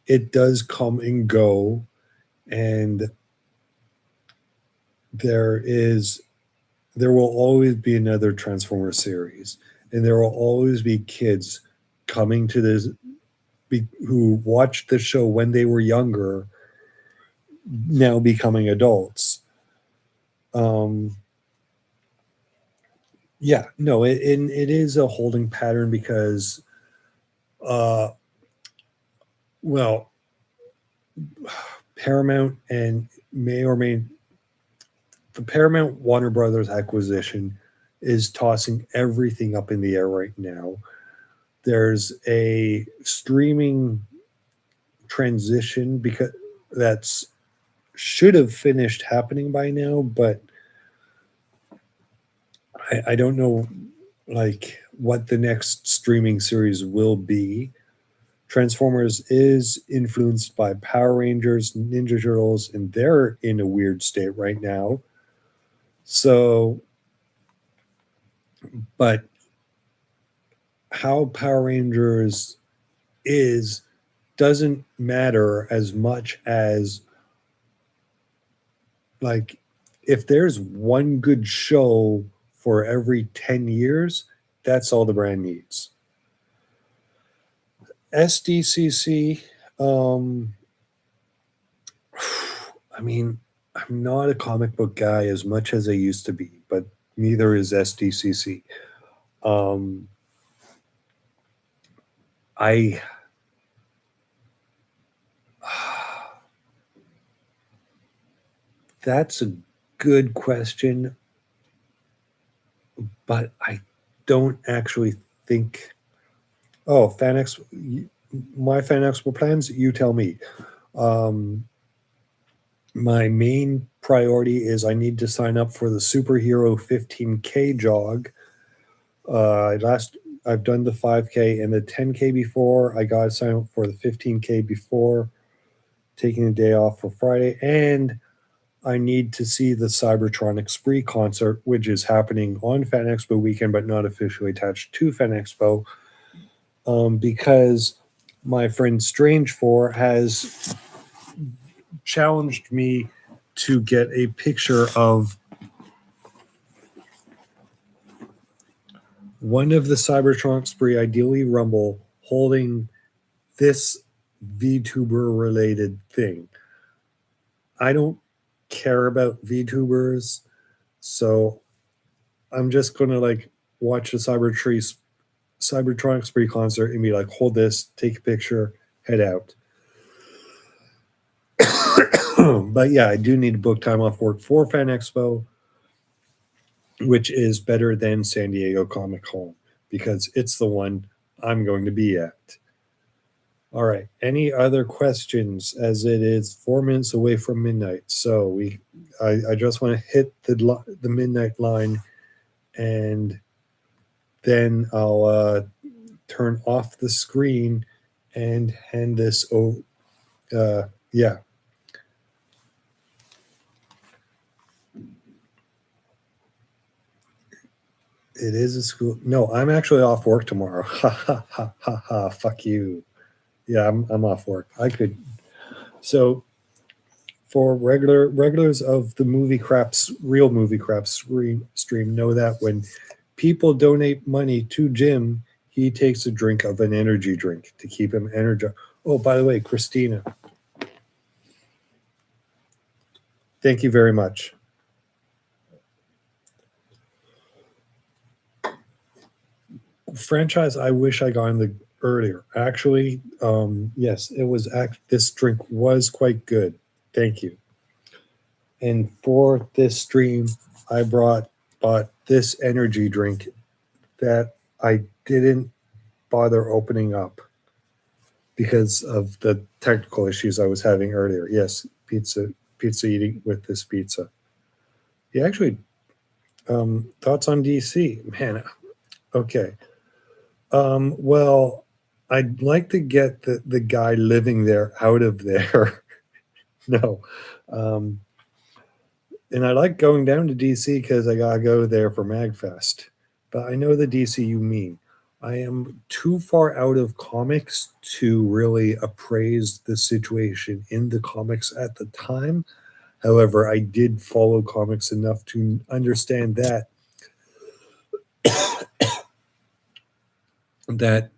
it does come and go, and there will always be another Transformer series, and there will always be kids coming to this who watched the show when they were younger, now becoming adults. Um, yeah, no, it is a holding pattern because, uh, well, Paramount and may or may the Paramount Warner Brothers acquisition is tossing everything up in the air right now. There's a streaming transition because that's should have finished happening by now, but I don't know, like, what the next streaming series will be. Transformers is influenced by Power Rangers, Ninja Turtles, and they're in a weird state right now. So, but how Power Rangers is doesn't matter as much as, like, if there's one good show for every 10 years, that's all the brand needs. SDCC, um, I mean, I'm not a comic book guy as much as I used to be, but neither is SDCC. Um, I That's a good question, but I don't actually think. Oh, my Fan Expo plans. You tell me. Um, my main priority is I need to sign up for the superhero 15K jog. Last I've done the 5K and the 10K before. I got to sign up for the 15K before taking a day off for Friday, and I need to see the Cybertronic Spree concert, which is happening on Fan Expo weekend, but not officially attached to Fan Expo, because my friend Strange Four has challenged me to get a picture of one of the Cybertronic Spree, ideally Rumble, holding this VTuber related thing. I don't care about VTubers, so I'm just gonna, like, watch the Cybertronic Spree concert and be like, hold this, take a picture, head out. But yeah, I do need to book time off work for Fan Expo, which is better than San Diego Comic Con because it's the one I'm going to be at. All right. Any other questions? As it is 4 minutes away from midnight, so I just want to hit the midnight line, and then I'll turn off the screen and hand this over. Yeah. It is a school. No, I'm actually off work tomorrow. Ha ha ha ha ha. Fuck you. Yeah, I'm off work. I could. So for regulars of the movie craps, real movie craps stream know that when people donate money to Jim, he takes a drink of an energy drink to keep him energized. Oh, by the way, Christina, thank you very much. Franchise, I wish I got in the earlier. Actually, yes, it was. This drink was quite good. Thank you. And for this stream, I bought this energy drink that I didn't bother opening up because of the technical issues I was having earlier. Yes, pizza eating with this pizza. Yeah, actually, thoughts on DC, man. Okay. Well, I'd like to get the guy living there out of there. No. Um, and I like going down to DC because I gotta go there for MagFest. But I know the DC you mean. I am too far out of comics to really appraise the situation in the comics at the time. However, I did follow comics enough to understand that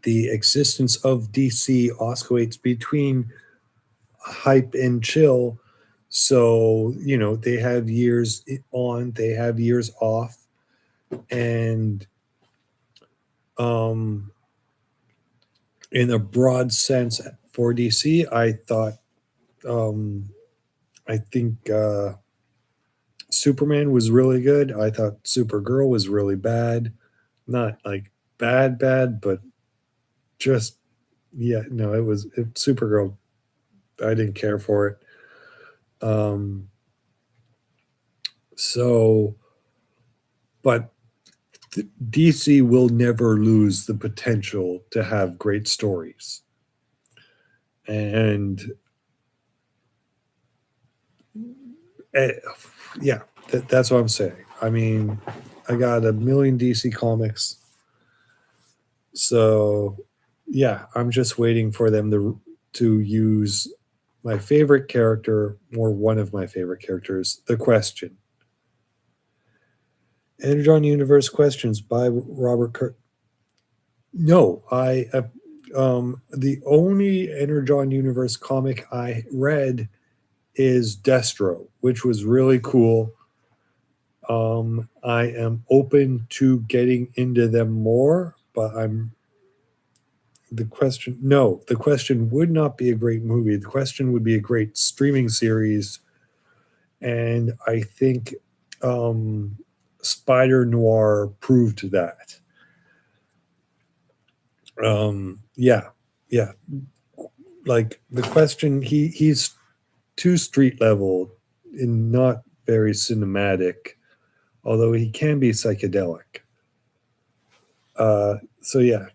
the existence of DC oscillates between hype and chill. So, they have years on, they have years off. And in a broad sense for DC, I think Superman was really good. I thought Supergirl was really bad. Not like bad, but just, yeah, no, Supergirl. I didn't care for it. So, but DC will never lose the potential to have great stories. And yeah, that's what I'm saying. I mean, I got a million DC comics. So, yeah, I'm just waiting for them to use my favorite character, or one of my favorite characters, the Question. Energon Universe Questions by Robert Kirk. No, the only Energon Universe comic I read is Destro, which was really cool. I am open to getting into them more, but the Question would not be a great movie. The Question would be a great streaming series, and I think Spider Noir proved that. Yeah, yeah. Like the Question, he's too street level and not very cinematic, although he can be psychedelic. So yeah,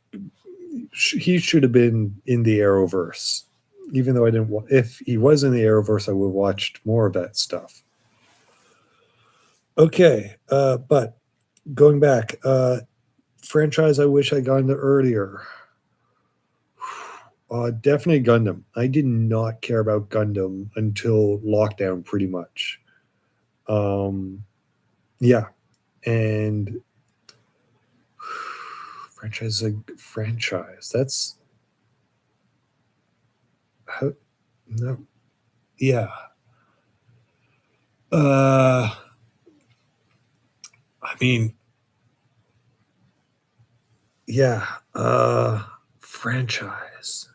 he should have been in the Arrowverse. Even though I didn't, if he was in the Arrowverse, I would have watched more of that stuff. Okay, but going back, franchise I wish I got into earlier. Definitely Gundam. I did not care about Gundam until lockdown, pretty much. Yeah, and franchise. That's how, no, yeah. I mean, yeah. Franchise.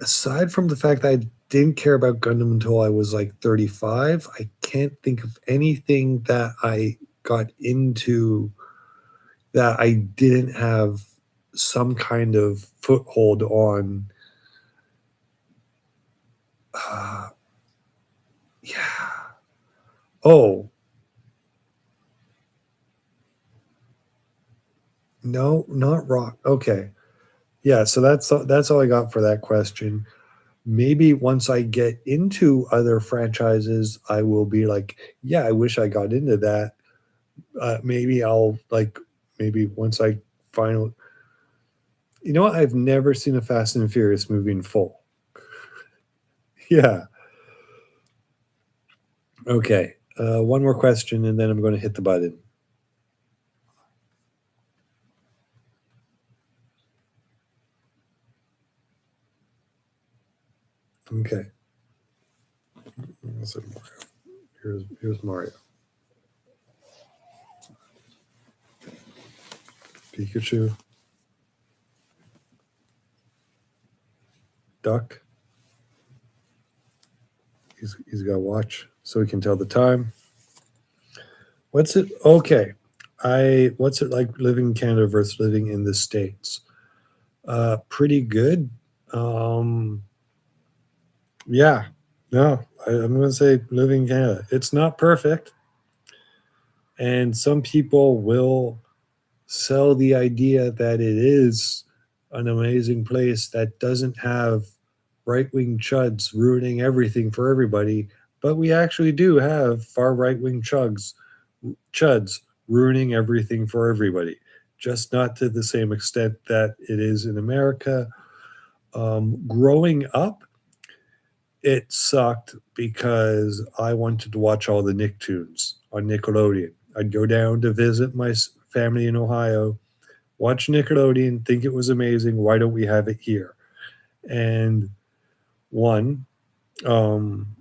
aside from the fact that I didn't care about Gundam until I was like 35, I can't think of anything that I got into that I didn't have some kind of foothold on. Uh, yeah. Oh, no, not rock. Okay. Yeah, so that's all I got for that question. Maybe once I get into other franchises, I will be like, yeah, I wish I got into that. Maybe I'll like, maybe once I finally, you know what? I've never seen a Fast and Furious movie in full. Yeah. Okay. One more question, and then I'm going to hit the button. Okay. Let's see, here's Mario. Pikachu. Duck. He's got a watch so he can tell the time. What's it? Okay. What's it like living in Canada versus living in the States? Pretty good. Um, yeah. No, I'm going to say living in Canada. It's not perfect, and some people will sell the idea that it is an amazing place that doesn't have right wing chuds ruining everything for everybody. But we actually do have far right wing chuds ruining everything for everybody, just not to the same extent that it is in America. Growing up, it sucked because I wanted to watch all the Nicktoons on Nickelodeon. I'd go down to visit my family in Ohio, watch Nickelodeon, think it was amazing. Why don't we have it here? And one, um,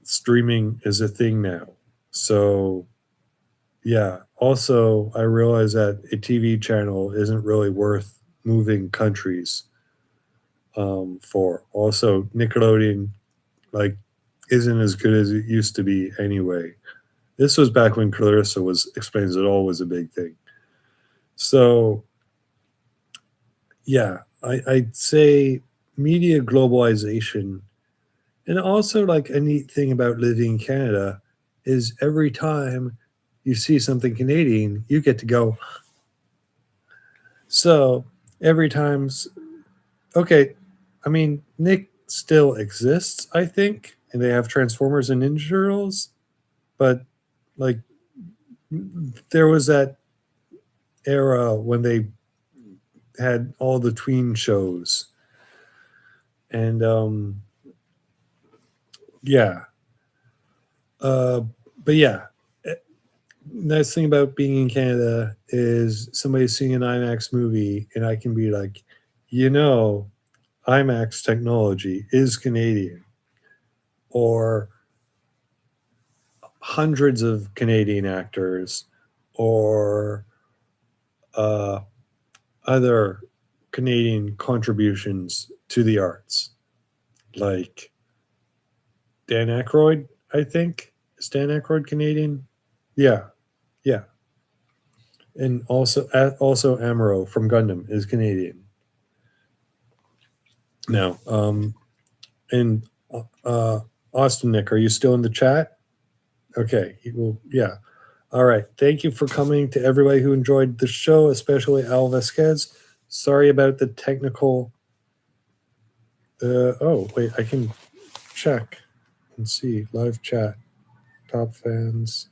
streaming is a thing now. So, yeah. Also, I realize that a TV channel isn't really worth moving countries for. Also, Nickelodeon, like, isn't as good as it used to be anyway. This was back when Clarissa was explains it all was a big thing. So, yeah, I'd say media globalization. And also, like, a neat thing about living in Canada is every time you see something Canadian, you get to go. So every time, okay, I mean, Nick still exists, I think, and they have Transformers and Ninja Turtles, but like, there was that era when they had all the tween shows, and yeah, uh, but yeah, nice thing about being in Canada is somebody seeing an IMAX movie, and I can be like, you know, IMAX technology is Canadian, or hundreds of Canadian actors, or uh, other Canadian contributions to the arts, like Dan Aykroyd. I think is Dan Aykroyd Canadian? Yeah, yeah, and also Amuro from Gundam is Canadian. Now, and Austin Nick, are you still in the chat? Okay, he will. Yeah. All right. Thank you for coming to everybody who enjoyed the show, especially Al Vasquez. Sorry about the technical. Oh, wait, I can check and see live chat, top fans,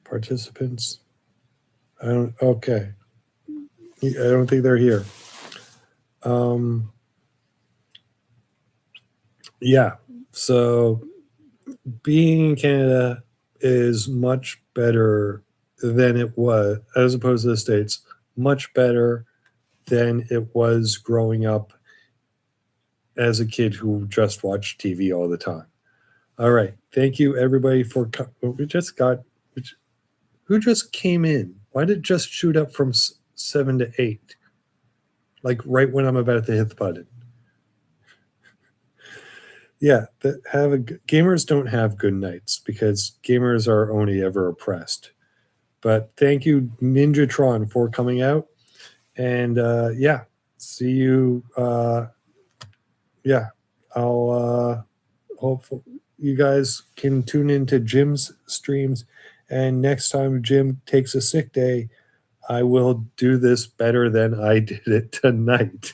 participants. I don't. Okay, I don't think they're here. Um, yeah. So being in Canada is much better than it was, as opposed to the States, much better than it was growing up as a kid who just watched TV all the time. All right. Thank you, everybody, for. We just got. Who just came in? Why did it just shoot up from 7 to 8? like right when I'm about to hit the button. Yeah, gamers don't have good nights because gamers are only ever oppressed. But thank you, Ninjatron, for coming out. And yeah, see you. Yeah, I'll hope you guys can tune into Jim's streams. And next time Jim takes a sick day, I will do this better than I did it tonight.